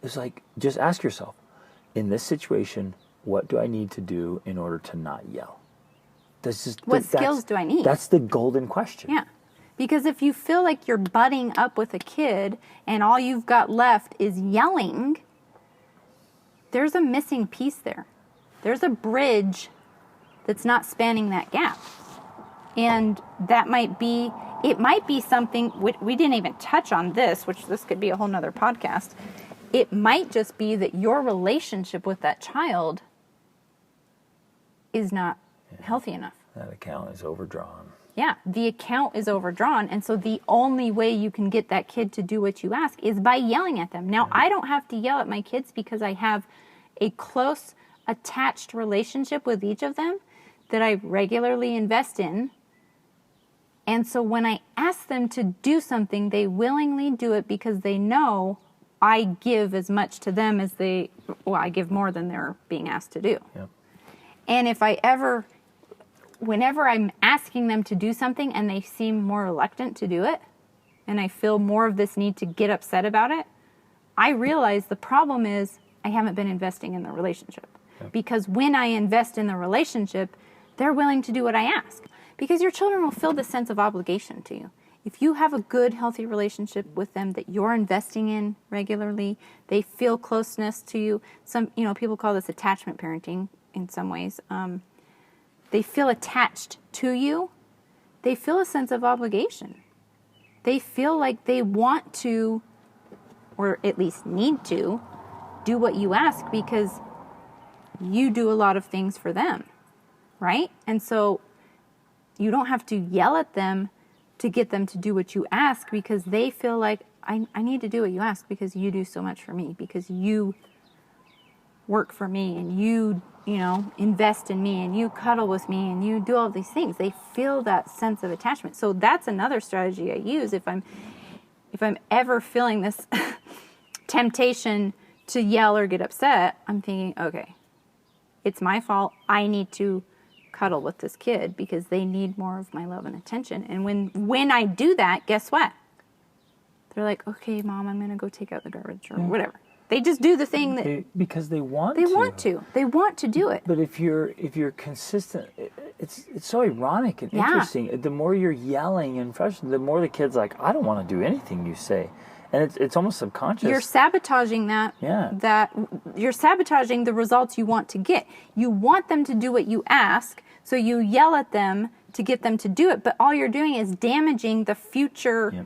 It's like, just ask yourself, in this situation, what do I need to do in order to not yell? What skills do I need? That's the golden question. Yeah. Because if you feel like you're butting up with a kid and all you've got left is yelling, there's a missing piece there. There's a bridge that's not spanning that gap. And that might be, it might be something, we didn't even touch on this, which this could be a whole nother podcast. It might just be that your relationship with that child is not healthy enough. That account is overdrawn. Yeah, the account is overdrawn. And so the only way you can get that kid to do what you ask is by yelling at them. Now, I don't have to yell at my kids because I have a close, attached relationship with each of them that I regularly invest in. And so when I ask them to do something, they willingly do it because they know I give as much to them as I give more than they're being asked to do. Yep. And if whenever I'm asking them to do something and they seem more reluctant to do it, and I feel more of this need to get upset about it, I realize the problem is I haven't been investing in the relationship. Yep. Because when I invest in the relationship, they're willing to do what I ask. Because your children will feel this sense of obligation to you. If you have a good, healthy relationship with them that you're investing in regularly, they feel closeness to you. Some, people call this attachment parenting in some ways. They feel attached to you. They feel a sense of obligation. They feel like they want to, or at least need to, do what you ask because you do a lot of things for them, right? And so you don't have to yell at them to get them to do what you ask because they feel like, I need to do what you ask because you do so much for me, because you work for me and you invest in me and you cuddle with me and you do all these things. They feel that sense of attachment. So that's another strategy I use if I'm ever feeling this temptation to yell or get upset. I'm thinking, okay, it's my fault. I need to cuddle with this kid because they need more of my love and attention. And when I do that, guess what? They're like, okay, Mom, I'm going to go take out the garbage or whatever. They just do the thing that because they want they to. They want to do it. But if you're consistent, it's so ironic and interesting. The more you're yelling and frustrated, the more the kid's like, I don't want to do anything you say, and it's almost subconscious. You're sabotaging that. Yeah. That you're sabotaging the results you want to get. You want them to do what you ask, so you yell at them to get them to do it. But all you're doing is damaging the future. Yep.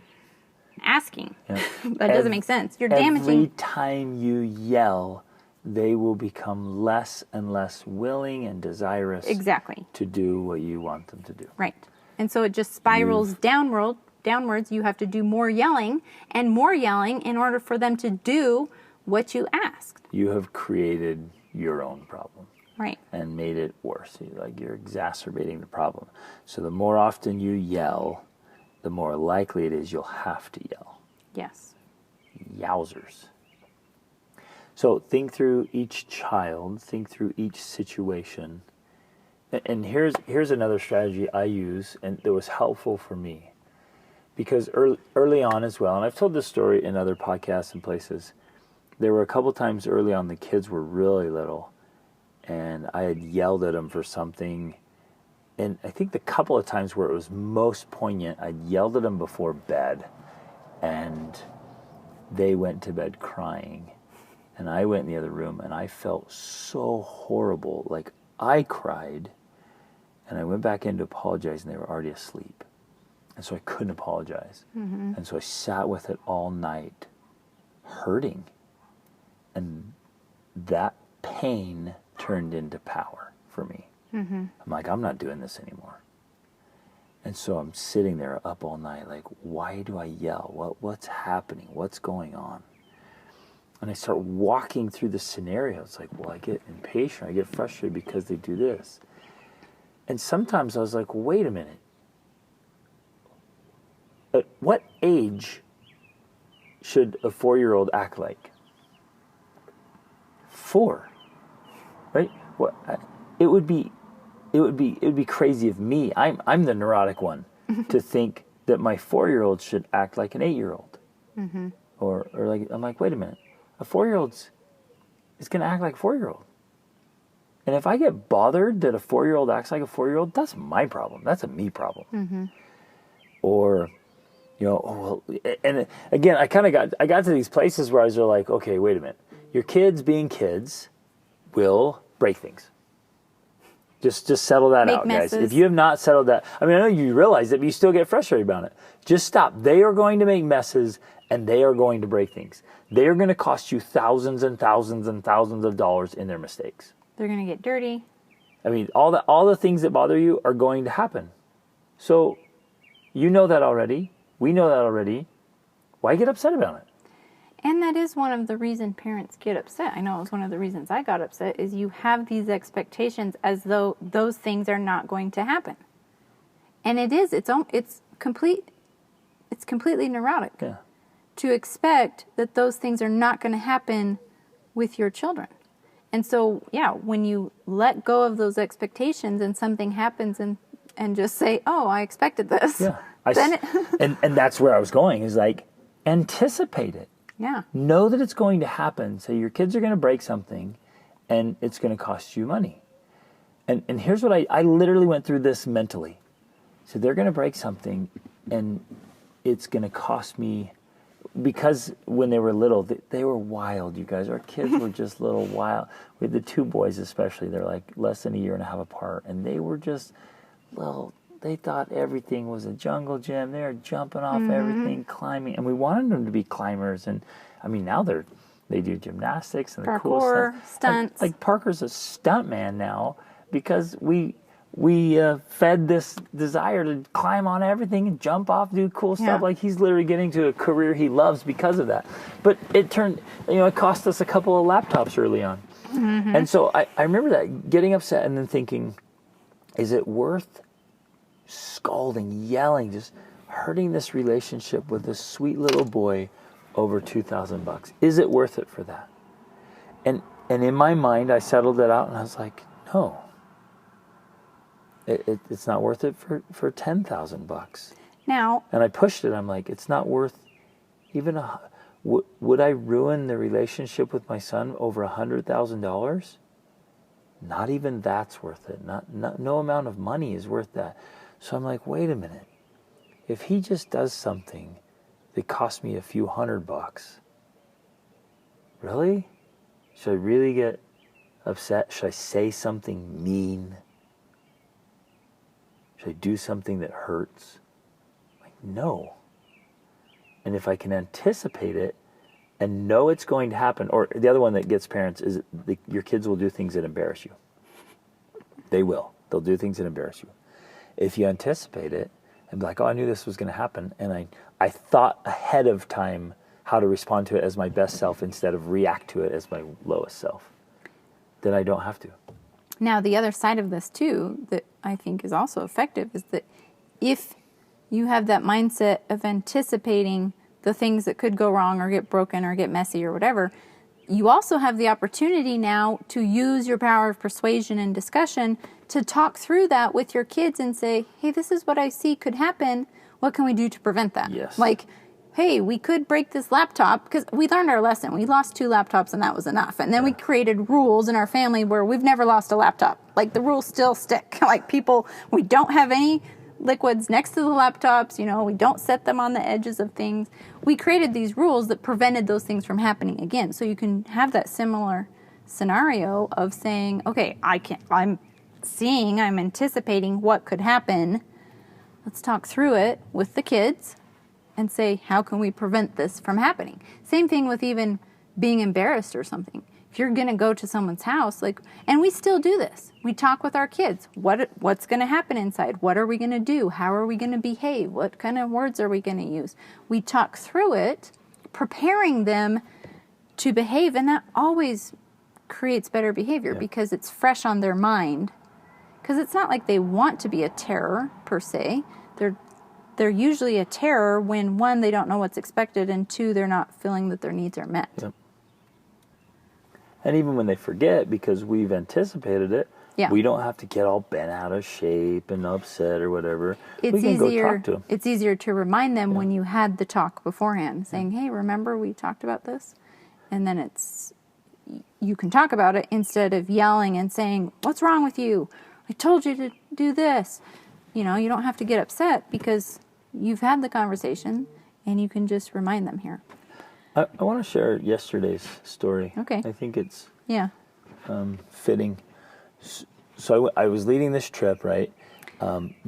Asking. Yep. That doesn't make sense. You're damaging. Every time you yell, they will become less and less willing and desirous to do what you want them to do. Right. And so it just spirals downwards. You have to do more yelling and more yelling in order for them to do what you asked. You have created your own problem. Right. And made it worse. You're exacerbating the problem. So the more often you yell, the more likely it is you'll have to yell. Yes. Yowzers. So think through each child, think through each situation. And here's another strategy I use and that was helpful for me. Because early on as well, and I've told this story in other podcasts and places, there were a couple times early on the kids were really little and I had yelled at them for something. And I think the couple of times where it was most poignant, I yelled at them before bed, and they went to bed crying. And I went in the other room, and I felt so horrible. Like, I cried, and I went back in to apologize, and they were already asleep. And so I couldn't apologize. Mm-hmm. And so I sat with it all night, hurting. And that pain turned into power for me. Mm-hmm. I'm like, I'm not doing this anymore. And so I'm sitting there up all night, like, why do I yell? What's happening? What's going on? And I start walking through the scenarios. Like, well, I get impatient. I get frustrated because they do this. And sometimes I was like, wait a minute. At what age should a 4-year-old act like? 4, right? What? It would be crazy of me. I'm the neurotic one to think that my 4-year-old should act like an 8-year-old, mm-hmm. or like I'm like, wait a minute, a 4-year-old is going to act like a 4-year-old, and if I get bothered that a 4-year-old acts like a 4-year-old, that's my problem. That's a me problem. Mm-hmm. Or Oh, well, and again, I got to these places where I was like, okay, wait a minute. Your kids being kids will break things. Just settle that Make out, messes. guys. If you have not settled that, I mean, I know you realize it, but you still get frustrated about it. Just stop. They are going to make messes, and they are going to break things. They are going to cost you thousands and thousands and thousands of dollars in their mistakes. They're going to get dirty. I mean, all the things that bother you are going to happen. So, you know that already. We know that already. Why get upset about it? And that is one of the reasons parents get upset. I know it was one of the reasons I got upset, is you have these expectations as though those things are not going to happen. And it's completely neurotic to expect that those things are not going to happen with your children. And so, when you let go of those expectations and something happens and just say, oh, I expected this. Yeah. Then and that's where I was going, is like, anticipate it. Yeah. Know that it's going to happen. So your kids are going to break something, and it's going to cost you money. And here's what I literally went through this mentally. So they're going to break something, and it's going to cost me, because when they were little, they were wild, you guys. Our kids were just little wild. With the two boys especially, they're like less than a year and a half apart, and they were just little. They thought everything was a jungle gym. They were jumping off everything, climbing, and we wanted them to be climbers. And I mean, now they do gymnastics and the cool parkour, stuff. stunts. Like Parker's a stunt man now, because we fed this desire to climb on everything and jump off, do cool stuff. Like, he's literally getting to a career he loves because of that. But it cost us a couple of laptops early on. And so I remember that, getting upset and then thinking, is it worth scolding, yelling, just hurting this relationship with this sweet little boy over $2,000? Is it worth it for that? And in my mind, I settled it out, and I was like, no. It's not worth it for $10,000. Now, and I pushed it. I'm like, it's not worth even would I ruin the relationship with my son over $100,000? Not even that's worth it. No amount of money is worth that. So I'm like, wait a minute. If he just does something that cost me a few $100, really? Should I really get upset? Should I say something mean? Should I do something that hurts? Like, no. And if I can anticipate it and know it's going to happen, or the other one that gets parents is your kids will do things that embarrass you. They will. They'll do things that embarrass you. If you anticipate it and be like, oh, I knew this was going to happen, and I thought ahead of time how to respond to it as my best self instead of react to it as my lowest self, then I don't have to. Now, the other side of this, too, that I think is also effective, is that if you have that mindset of anticipating the things that could go wrong or get broken or get messy or whatever, you also have the opportunity now to use your power of persuasion and discussion to talk through that with your kids and say, hey, this is what I see could happen. What can we do to prevent that? Yes. Like, hey, we could break this laptop, because we learned our lesson. We lost 2 laptops and that was enough. And then we created rules in our family where we've never lost a laptop. Like, the rules still stick. Like, we don't have any liquids next to the laptops, we don't set them on the edges of things. We created these rules that prevented those things from happening again. So you can have that similar scenario of saying, okay, I'm anticipating what could happen. Let's talk through it with the kids and say, how can we prevent this from happening? Same thing with even being embarrassed or something. If you're going to go to someone's house, and we still do this. We talk with our kids. What's going to happen inside? What are we going to do? How are we going to behave? What kind of words are we going to use? We talk through it, preparing them to behave, and that always creates better behavior because it's fresh on their mind. Because it's not like they want to be a terror, per se. They're usually a terror when, 1, they don't know what's expected, and 2, they're not feeling that their needs are met. Yep. And even when they forget, because we've anticipated it, we don't have to get all bent out of shape and upset or whatever. We can go talk to them. It's easier to remind them when you had the talk beforehand, saying, hey, remember we talked about this? And then you can talk about it instead of yelling and saying, what's wrong with you? I told you to do this. You don't have to get upset because you've had the conversation and you can just remind them here. I want to share yesterday's story. Okay. I think it's Yeah. fitting. So I was leading this trip, right?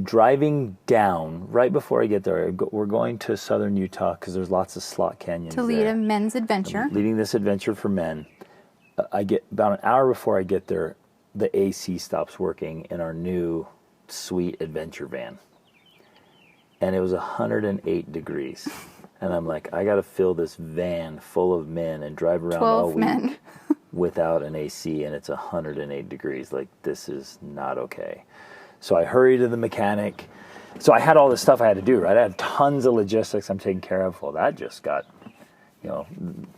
Driving down right before I get there. We're going to southern Utah because there's lots of slot canyons To lead there. a men's adventure. I'm leading this adventure for men. I get about an hour before I get there, the AC stops working in our new sweet adventure van. And it was 108 degrees. And I'm like, I got to fill this van full of men and drive around all 12 week men. without an AC, and it's 108 degrees. Like, this is not okay. So I hurry to the mechanic. So I had all this stuff I had to do, right? I had tons of logistics I'm taking care of. Well, that just got,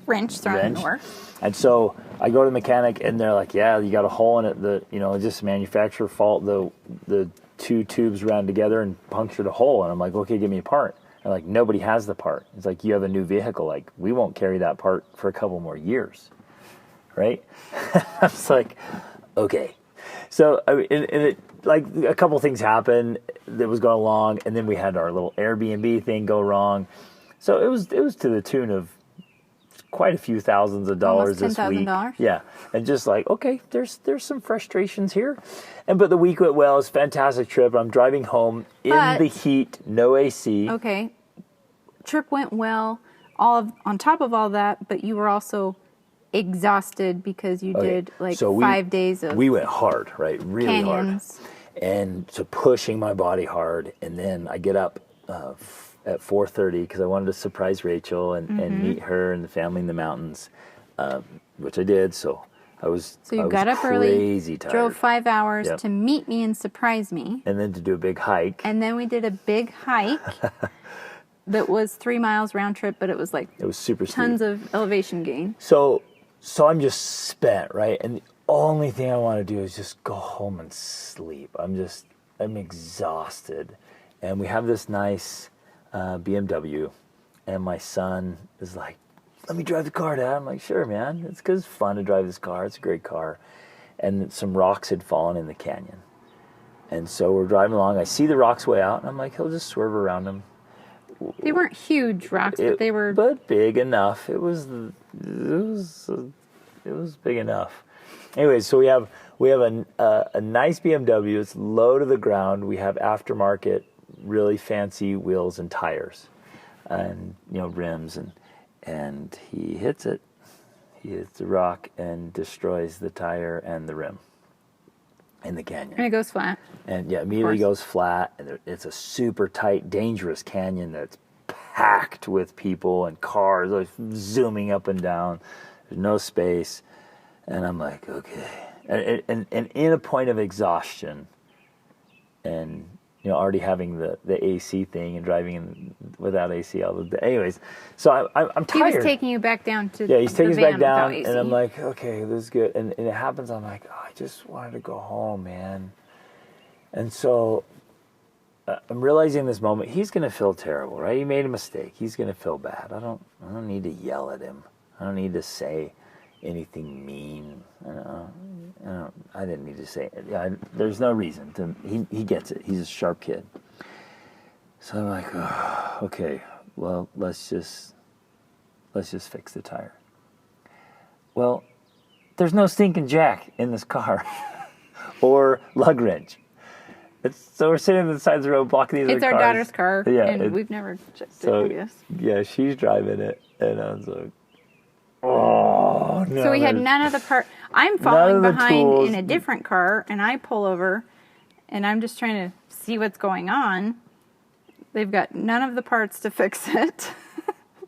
Wrench thrown in the works. And so I go to the mechanic, and they're like, yeah, you got a hole in it. It's just a manufacturer fault. The two tubes ran together and punctured a hole. And I'm like, okay, give me a part. And like, nobody has the part. It's like, you have a new vehicle. Like, we won't carry that part for a couple more years. Right? I was like, okay. So like a couple things happened that was going along, and then we had our little Airbnb thing go wrong. So it was to the tune of quite a few thousands of dollars Almost this week. $10,000? Yeah. And just like, okay, there's some frustrations here. But the week went well. It's a fantastic trip. I'm driving home in the heat, no AC. Okay. Trip went well, on top of all that, but you were also exhausted because you did like so 5 days of we went hard, right? Really canyons. hard. And so pushing my body hard. And then I get up at 4:30 because I wanted to surprise Rachel and meet her and the family in the mountains, which I did. So I was So you I was got up crazy early, tired. drove 5 hours Yep. to meet me and surprise me. And then to do a big hike. And then we did a big hike that was 3 miles round trip, but it was like It was super steep. tons of elevation gain. So I'm just spent, right? And the only thing I want to do is just go home and sleep. I'm exhausted. And we have this nice BMW, and my son is like, let me drive the car, Dad. I'm like, sure, man. It's because it's fun to drive this car. It's a great car. And some rocks had fallen in the canyon. And so we're driving along. I see the rocks way out, and I'm like, he'll just swerve around them. They weren't huge rocks, but they were. But big enough. It was big enough. Anyway, so we have a nice BMW. It's low to the ground. We have aftermarket, really fancy wheels and tires, and rims, and he hits it. He hits the rock and destroys the tire and the rim in the canyon. And it goes flat. And immediately goes flat. And it's a super tight, dangerous canyon that's packed with people and cars, like zooming up and down. There's no space. And I'm like, okay. And in a point of exhaustion, and already having the AC thing and driving without AC all the day. Anyways, so I'm tired. He was taking you back down to he's taking us the back van down, without AC. and I'm like, okay, this is good. And it happens. I'm like, I just wanted to go home, man. And so I'm realizing in this moment he's gonna feel terrible, right? He made a mistake. He's gonna feel bad. I don't need to yell at him. I don't need to say anything mean. I didn't need to say it. There's no reason to. He gets it. He's a sharp kid. So I'm like, okay, well, let's just fix the tire. Well, there's no stinking jack in this car or lug wrench. So we're sitting on the side of the road blocking these other cars. It's our daughter's car, Yeah, and we've never checked it, I guess. Yeah, she's driving it, and I was like, oh, no. So we had none of the part. I'm following behind tools. in a different car, and I pull over, and I'm just trying to see what's going on. They've got none of the parts to fix it.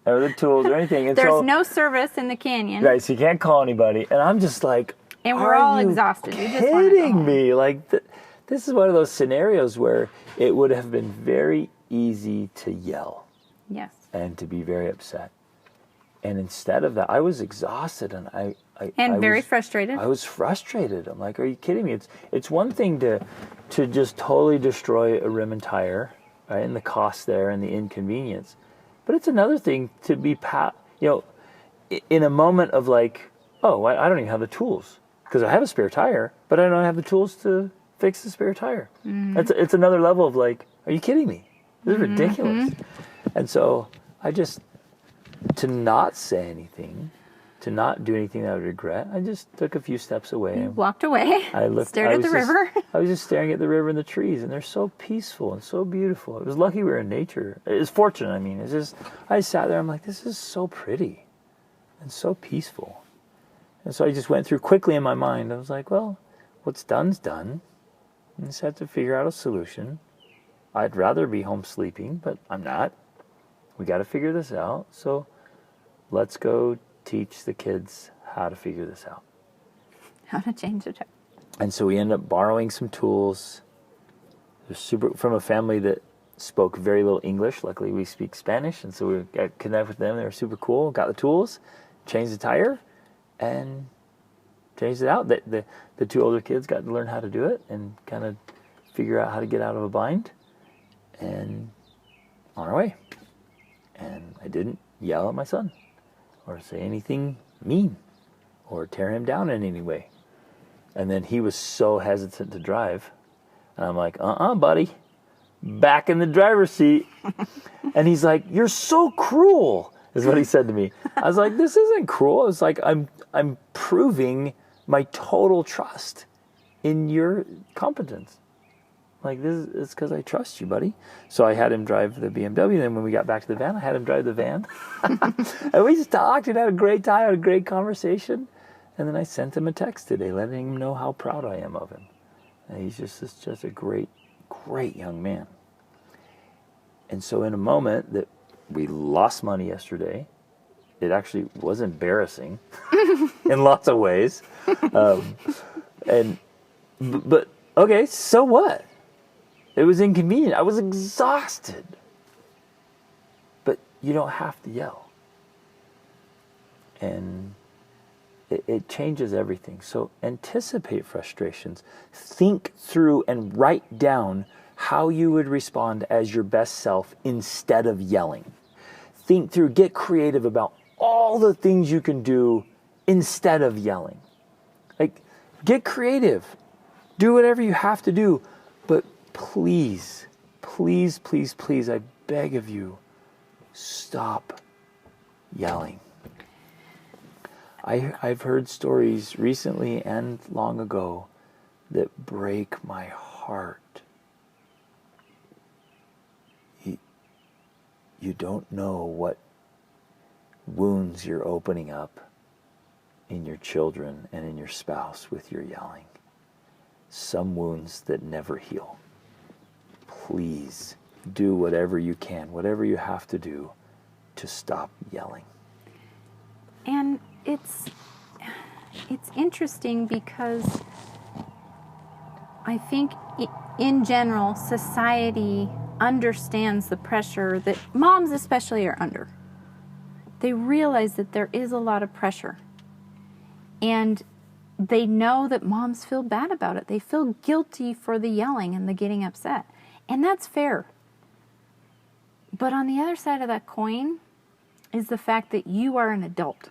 Or the tools or anything. And There's no service in the canyon. Right, so you can't call anybody. And I'm just like, And we're all exhausted. We just wanna go kidding home. me? Like, this is one of those scenarios where it would have been very easy to yell Yes. and to be very upset. And instead of that, I was exhausted, and I Very was frustrated. I was frustrated. I'm like, are you kidding me? It's one thing to just totally destroy a rim and tire, right, and the cost there and the inconvenience. But it's another thing to be in a moment of like, oh, I don't even have the tools because I have a spare tire, but I don't have the tools to fix the spare tire. Mm-hmm. It's another level of like, are you kidding me? This is ridiculous. And so I just, to not say anything, to not do anything that I would regret, I just took a few steps away. You walked away, stared at the river. I was just staring at the river and the trees, and they're so peaceful and so beautiful. It was lucky we were in nature. It was fortunate, I mean. It's just, I sat there, I'm like, this is so pretty and so peaceful. And so I just went through quickly in my mind. I was like, well, what's done's done. I just have to figure out a solution. I'd rather be home sleeping, but I'm not. We got to figure this out. So let's go teach the kids how to figure this out. How to change the tire. And so we ended up borrowing some tools. They're from a family that spoke very little English. Luckily, we speak Spanish, and so we got connected with them. They were super cool. Got the tools, changed the tire, and changed it out. The two older kids got to learn how to do it and kind of figure out how to get out of a bind. And on our way. And I didn't yell at my son or say anything mean or tear him down in any way. And then he was so hesitant to drive. And I'm like, buddy, back in the driver's seat. And he's like, you're so cruel, is what he said to me. I was like, this isn't cruel. It's like, I'm proving my total trust in your competence. Like, this is because I trust you, buddy. So I had him drive the BMW. Then when we got back to the van, I had him drive the van. And we just talked and had a great time, had a great conversation. And then I sent him a text today letting him know how proud I am of him. And he's just a great, great young man. And so in a moment that we lost money yesterday, it actually was embarrassing in lots of ways. But okay, so what? It was inconvenient. I was exhausted. But you don't have to yell. And it changes everything. So anticipate frustrations. Think through and write down how you would respond as your best self instead of yelling. Think through, get creative about all the things you can do instead of yelling. Like, get creative. Do whatever you have to do. But please, please, please, please, I beg of you, stop yelling. I've heard stories recently and long ago that break my heart. You don't know what wounds you're opening up in your children and in your spouse with your yelling. Some wounds that never heal. Please do whatever you can, whatever you have to do to stop yelling. And it's interesting because I think in general, society understands the pressure that moms especially are under. They realize that there is a lot of pressure. And they know that moms feel bad about it. They feel guilty for the yelling and the getting upset. And that's fair. But on the other side of that coin is the fact that you are an adult.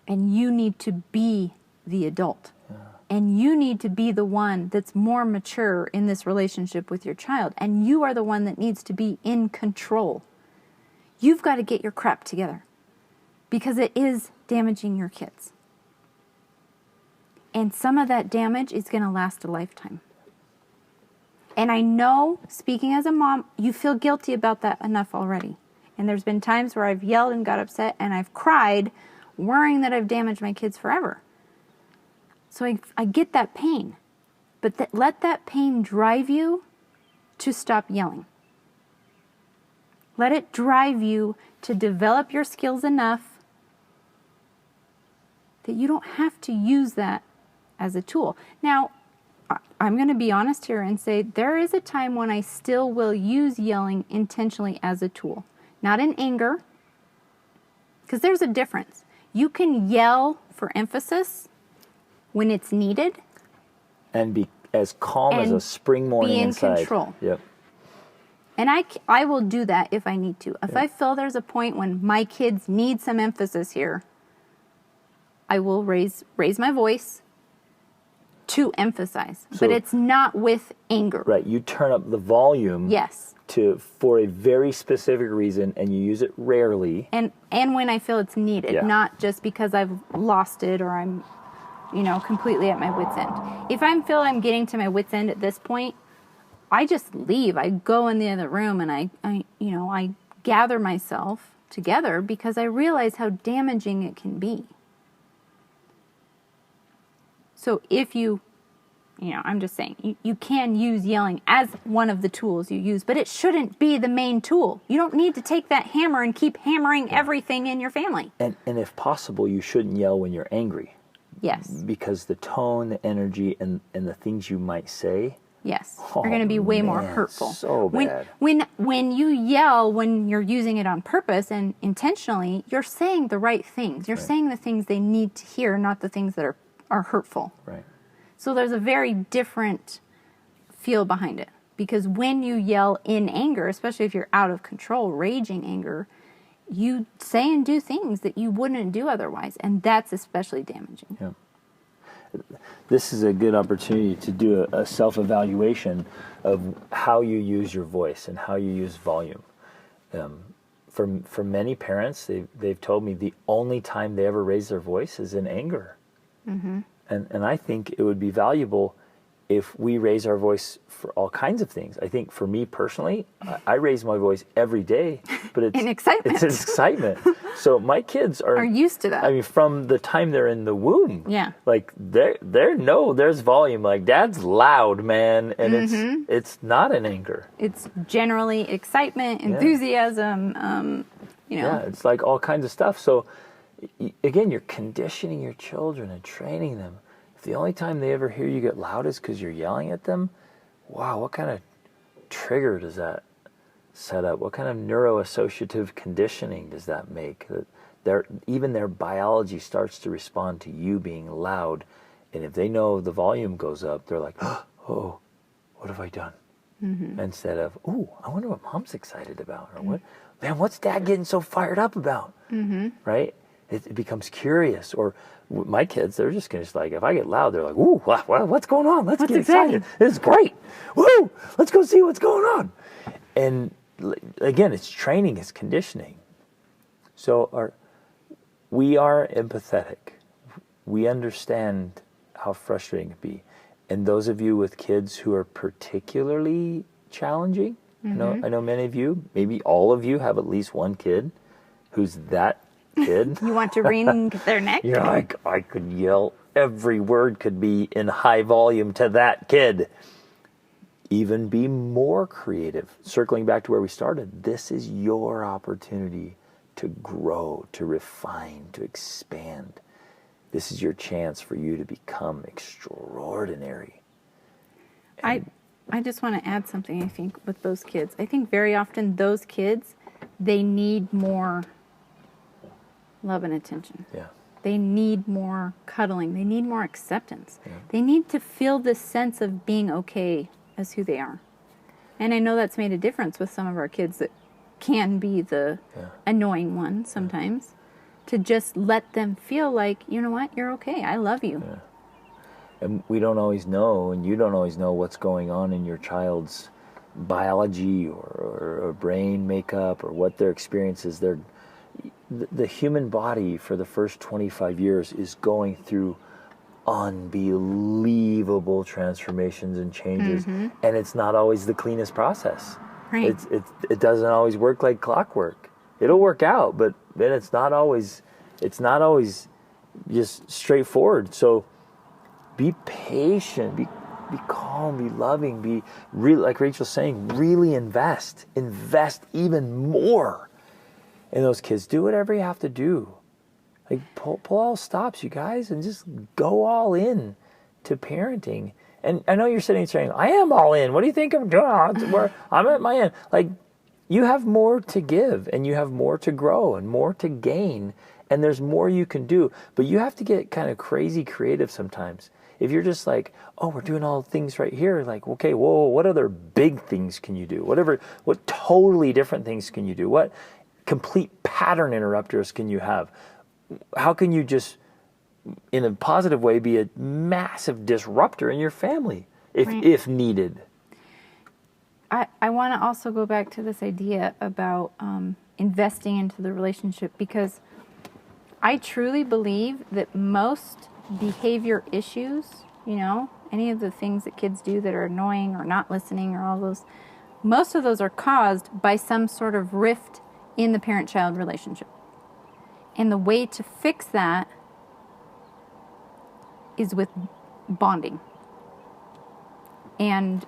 And you need to be the adult. Yeah. And you need to be the one that's more mature in this relationship with your child. And you are the one that needs to be in control. You've got to get your crap together. Because it is damaging your kids. And some of that damage is going to last a lifetime. And I know, speaking as a mom, you feel guilty about that enough already. And there's been times where I've yelled and got upset and I've cried, worrying that I've damaged my kids forever. So I get that pain. But let that pain drive you to stop yelling. Let it drive you to develop your skills enough that you don't have to use that as a tool. Now, I'm going to be honest here and say there is a time when I still will use yelling intentionally as a tool. Not in anger, because there's a difference. You can yell for emphasis when it's needed. And be as calm as a spring morning inside. Be in control. Yep. And I will do that if I need to. If I feel there's a point when my kids need some emphasis here, I will raise my voice to emphasize, So- but it's not with anger. Right. You turn up the volume Yes. for a very specific reason, and you use it rarely. And when I feel it's needed, Yeah. not just because I've lost it or I'm, completely at my wit's end. If I feel I'm getting to my wit's end at this point, I just leave. I go in the other room and I gather myself together because I realize how damaging it can be. So if I'm just saying, you can use yelling as one of the tools you use, but it shouldn't be the main tool. You don't need to take that hammer and keep hammering everything in your family. And if possible, you shouldn't yell when you're angry. Yes. Because the tone, the energy, and the things you might say. Yes. Are going to be way more man, hurtful. so bad. When you yell, when you're using it on purpose and intentionally, you're saying the right things. You're saying the things they need to hear, not the things that are hurtful. Right. So there's a very different feel behind it. Because when you yell in anger, especially if you're out of control, raging anger, you say and do things that you wouldn't do otherwise. And that's especially damaging. Yeah. This is a good opportunity to do a self-evaluation of how you use your voice and how you use volume. For many parents, they've told me the only time they ever raise their voice is in anger. Mm-hmm. And I think it would be valuable if we raise our voice for all kinds of things. I think for me personally, I raise my voice every day, but it's In excitement. It's an excitement. So my kids are used to that. I mean, from the time they're in the womb, Yeah. like there's volume. Like Dad's loud, man, and it's not an anger. It's generally excitement, enthusiasm, Yeah, it's like all kinds of stuff. So again, you're conditioning your children and training them. If the only time they ever hear you get loud is because you're yelling at them, wow, what kind of trigger does that set up? What kind of neuroassociative conditioning does that make? That even their biology starts to respond to you being loud. And if they know the volume goes up, they're like, oh, what have I done? Mm-hmm. Instead of, oh, I wonder what Mom's excited about. Or what's Dad getting so fired up about? Mm-hmm. Right? It becomes curious. Or my kids, they're just going to like, if I get loud, they're like, ooh, what's going on? Let's get excited. This is great. Woo! Let's go see what's going on. And again, it's training, it's conditioning. So we are empathetic. We understand how frustrating it can be. And those of you with kids who are particularly challenging, I know many of you, maybe all of you have at least one kid who's that kid. You want to wring their neck? You're like, I could yell, every word could be in high volume to that kid. Even be more creative. Circling back to where we started, this is your opportunity to grow, to refine, to expand. This is your chance for you to become extraordinary. I just want to add something, I think, with those kids. I think very often those kids, they need more love and attention. Yeah. They need more cuddling. They need more acceptance. Yeah. They need to feel this sense of being okay as who they are. And I know that's made a difference with some of our kids that can be the annoying one sometimes. To just let them feel like, you know what, you're okay. I love you. Yeah. And we don't always know, and you don't always know what's going on in your child's biology or brain makeup or what their experience is. The human body for the first 25 years is going through unbelievable transformations and changes, and it's not always the cleanest process. Right. It doesn't always work like clockwork. It'll work out, but then it's not always just straightforward. So be patient, be calm, be loving, be really, like Rachel's saying, really invest even more in those kids. Do whatever you have to do. Like pull all stops, you guys, and just go all in to parenting. And I know you're sitting saying, I am all in. What do you think I'm doing? I'm at my end. Like, you have more to give, and you have more to grow and more to gain, and there's more you can do. But you have to get kind of crazy creative sometimes. If you're just like, oh, we're doing all the things right here, like, okay, whoa, what other big things can you do? What totally different things can you do? What complete pattern interrupters can you have? How can you just in a positive way, be a massive disruptor in your family if Right. if needed. I want to also go back to this idea about investing into the relationship, because I truly believe that most behavior issues, any of the things that kids do that are annoying or not listening or all those, most of those are caused by some sort of rift in the parent-child relationship. And the way to fix that is with bonding and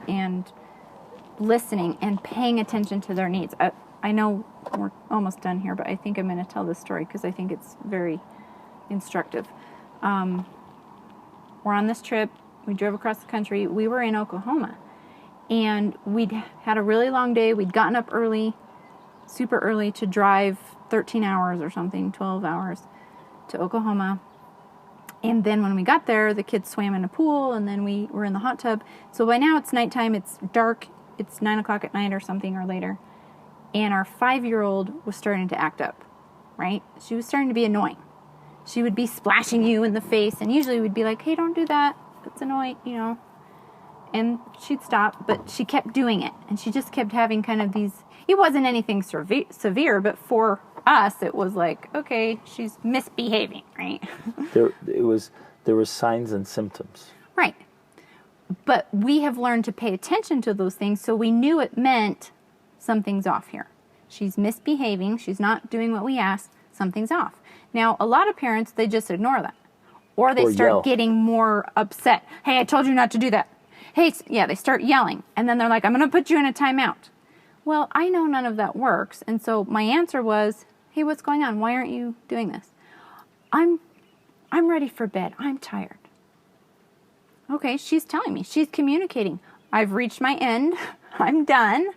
listening and paying attention to their needs. I know we're almost done here, but I think I'm going to tell this story because I think it's very instructive. We're on this trip. We drove across the country. We were in Oklahoma, and we'd had a really long day. We'd gotten up early, super early, to drive 13 hours or something, 12 hours to Oklahoma. And then when we got there, the kids swam in a pool, and then we were in the hot tub. So by now it's nighttime. It's dark. It's 9 o'clock at night or something or later. And our 5-year-old was starting to act up, right? She was starting to be annoying. She would be splashing you in the face, and usually we'd be like, hey, don't do that. That's annoying, And she'd stop, but she kept doing it. And she just kept having kind of these, it wasn't anything severe, but for us, it was like, okay, she's misbehaving, right? There was signs and symptoms. Right. But we have learned to pay attention to those things, so we knew it meant something's off here. She's misbehaving. She's not doing what we asked. Something's off. Now, a lot of parents, they just ignore that. Or they start yell. getting more upset. Hey, I told you not to do that. Hey, yeah, they start yelling. And then they're like, I'm going to put you in a timeout. Well, I know none of that works. And so my answer was, hey, what's going on? Why aren't you doing this? I'm ready for bed. I'm tired. Okay, she's telling me. She's communicating. I've reached my end. I'm done.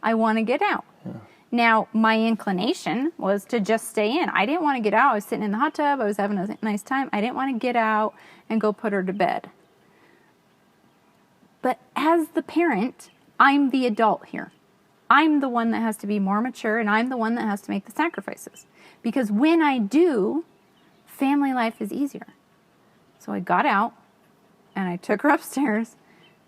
I want to get out. Yeah. Now, my inclination was to just stay in. I didn't want to get out. I was sitting in the hot tub. I was having a nice time. I didn't want to get out and go put her to bed. But as the parent, I'm the adult here. I'm the one that has to be more mature, and I'm the one that has to make the sacrifices. Because when I do, family life is easier. So I got out, and I took her upstairs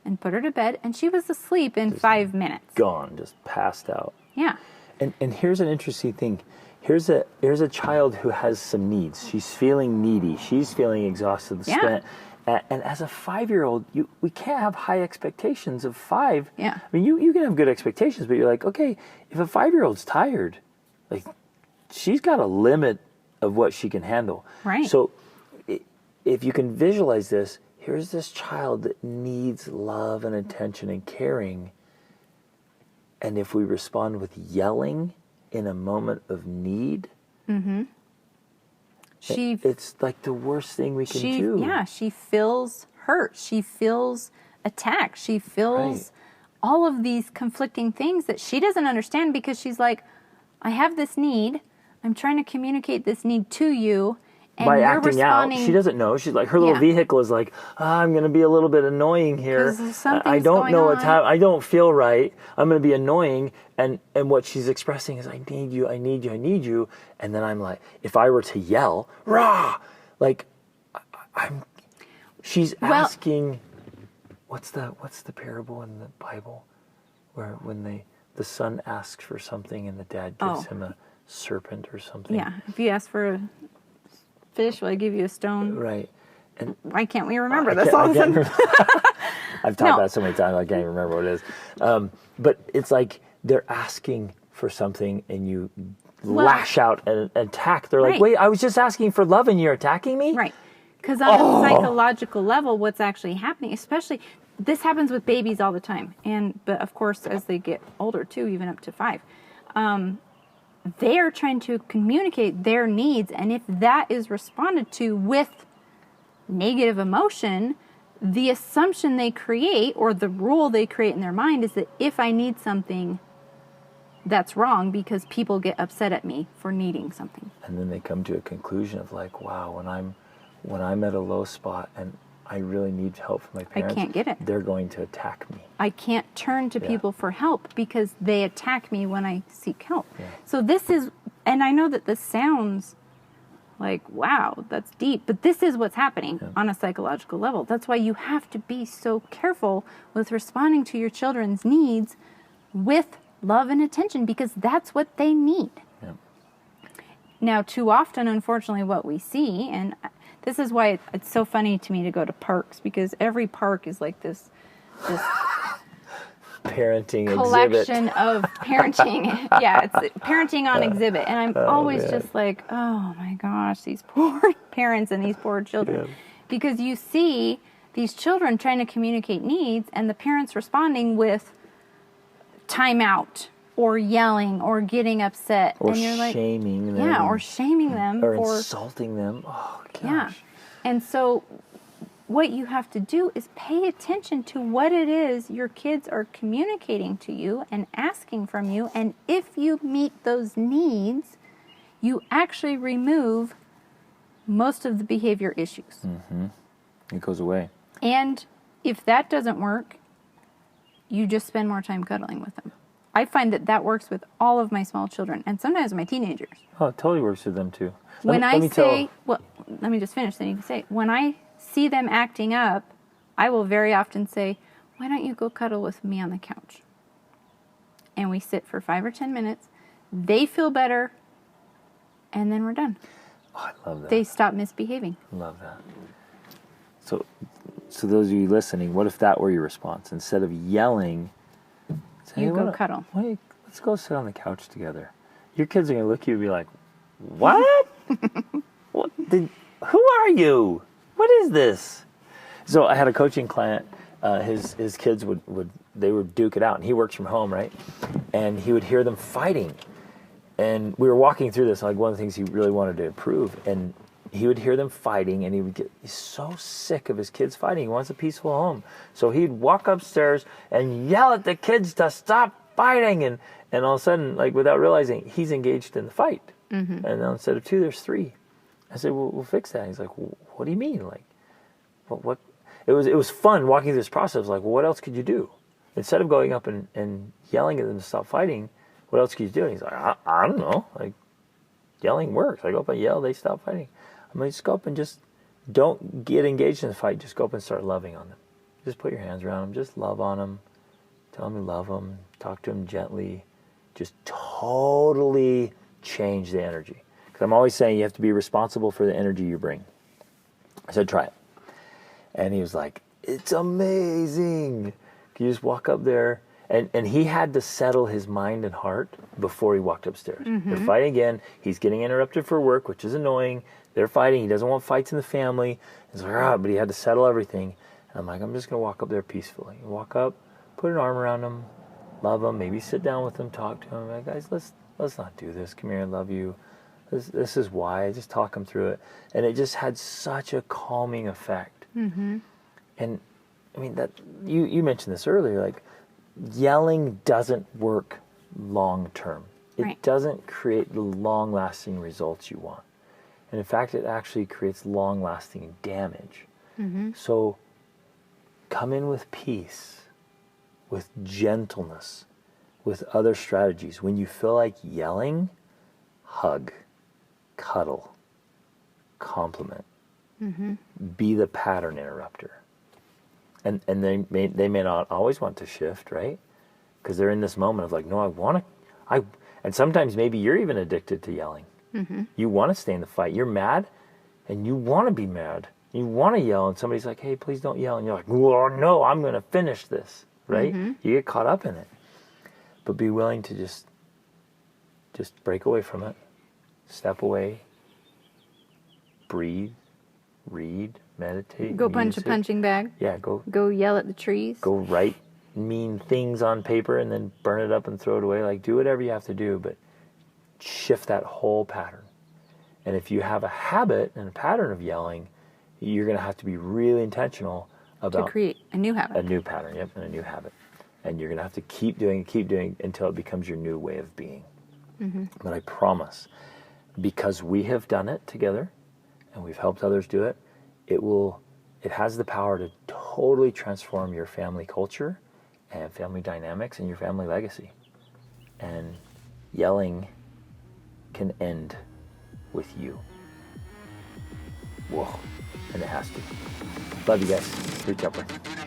and put her to bed, and she was asleep in 5 minutes. Gone, just passed out. Yeah. And here's an interesting thing. Here's a child who has some needs. She's feeling needy. She's feeling exhausted, spent. And as a 5-year-old, we can't have high expectations of 5. Yeah. I mean, you can have good expectations, but you're like, okay, if a 5-year-old's tired, like, she's got a limit of what she can handle. Right. So if you can visualize this, here's this child that needs love and attention and caring. And if we respond with yelling in a moment of need, it's like the worst thing we can do. Yeah, she feels hurt. She feels attacked. She feels all of these conflicting things that she doesn't understand, because she's like, I have this need. I'm trying to communicate this need to you. And by you're acting out, she doesn't know. She's like, her little vehicle is like, I'm going to be a little bit annoying here. I don't know what's happening. I don't feel right. I'm going to be annoying. And what she's expressing is, I need you, I need you, I need you. And then I'm like, if I were to yell, rah, like, she's asking, what's the parable in the Bible where when the son asks for something and the dad gives him a serpent or something? Yeah, if you ask for a fish, will I give you a stone? Right. And why can't we remember this all of a sudden? I've talked about it so many times I can't even remember what it is. But it's like they're asking for something and you lash out and attack. They're like, wait, I was just asking for love and you're attacking me? Right. Because on a psychological level, what's actually happening, especially, this happens with babies all the time. But of course, as they get older too, even up to 5, they're trying to communicate their needs, and if that is responded to with negative emotion, the assumption they create, or the rule they create in their mind, is that if I need something, that's wrong because people get upset at me for needing something. And then they come to a conclusion of like, wow, when I'm at a low spot and I really need help from my parents, I can't get it. They're going to attack me. I can't turn to people for help because they attack me when I seek help. Yeah. So this is, and I know that this sounds Like, wow, that's deep. But this is what's happening on a psychological level. That's why you have to be so careful with responding to your children's needs with love and attention, because that's what they need. Yeah. Now, too often, unfortunately, what we see, and this is why it's so funny to me to go to parks, because every park is like this Parenting collection exhibit. of parenting. Yeah, it's parenting on exhibit. And I'm always just like, oh my gosh, these poor parents and these poor children. Yeah. Because you see these children trying to communicate needs and the parents responding with timeout or yelling or getting upset. Or and you're like, shaming them. yeah, or shaming them. Or for insulting them. Oh, gosh. Yeah. And so what you have to do is pay attention to what it is your kids are communicating to you and asking from you. And if you meet those needs, you actually remove most of the behavior issues. Mm-hmm. It goes away. And if that doesn't work, you just spend more time cuddling with them. I find that works with all of my small children and sometimes my teenagers. Oh, it totally works with them too. Let me just finish, then you can say, when I see them acting up, I will very often say, why don't you go cuddle with me on the couch? And we sit for 5 or 10 minutes. They feel better, and then we're done. Oh, I love that. They stop misbehaving. Love that. So those of you listening, what if that were your response? Instead of yelling, say, You go cuddle. Let's go sit on the couch together. Your kids are going to look at you and be like, what? Who are you? What is this? So I had a coaching client. His kids would duke it out, and he works from home, right? And he would hear them fighting. And we were walking through this, like one of the things he really wanted to improve. And he would hear them fighting, and he's so sick of his kids fighting. He wants a peaceful home. So he'd walk upstairs and yell at the kids to stop fighting. And all of a sudden, like without realizing, he's engaged in the fight. Mm-hmm. And then instead of 2, there's 3. I said, well, we'll fix that. He's like, well, what do you mean? Like, what? It was fun walking through this process. Like, well, what else could you do? Instead of going up and yelling at them to stop fighting, what else could you do? And he's like, I don't know. Like, yelling works. I go up and yell, they stop fighting. I'm like, just go up and just don't get engaged in the fight. Just go up and start loving on them. Just put your hands around them. Just love on them. Tell them you love them. Talk to them gently. Just totally change the energy. Because I'm always saying you have to be responsible for the energy you bring. I said, try it. And he was like, it's amazing. You just walk up there. And he had to settle his mind and heart before he walked upstairs. Mm-hmm. They're fighting again. He's getting interrupted for work, which is annoying. They're fighting. He doesn't want fights in the family. He's like, but he had to settle everything. And I'm like, I'm just going to walk up there peacefully. Walk up, put an arm around him, love him, maybe sit down with him, talk to him. Like, guys, let's not do this. Come here, I love you. This is why. Just talk him through it. And it just had such a calming effect. Mm-hmm. And, I mean, that you mentioned this earlier, like, yelling doesn't work long term. It doesn't create the long-lasting results you want. And in fact, it actually creates long-lasting damage. Mm-hmm. So come in with peace, with gentleness, with other strategies. When you feel like yelling, hug, cuddle, compliment. Mm-hmm. Be the pattern interrupter. And they may not always want to shift, right? Because they're in this moment of like, no, I want to. And sometimes maybe you're even addicted to yelling. Mm-hmm. You want to stay in the fight. You're mad, and you want to be mad. You want to yell, and somebody's like, hey, please don't yell. And you're like, well, no, I'm going to finish this, right? Mm-hmm. You get caught up in it. But be willing to just break away from it. Step away. Breathe. Read. Meditate. Go punch a punching bag. Yeah, go yell at the trees. Go write mean things on paper and then burn it up and throw it away. Like, do whatever you have to do, but shift that whole pattern. And if you have a habit and a pattern of yelling, you're going to have to be really intentional about to create a new habit. A new pattern, yep, and a new habit. And you're going to have to keep doing until it becomes your new way of being. Mm-hmm. But I promise, because we have done it together and we've helped others do it, it has the power to totally transform your family culture and family dynamics and your family legacy. And yelling can end with you. Whoa. And it has to. Love you guys. Reach upward.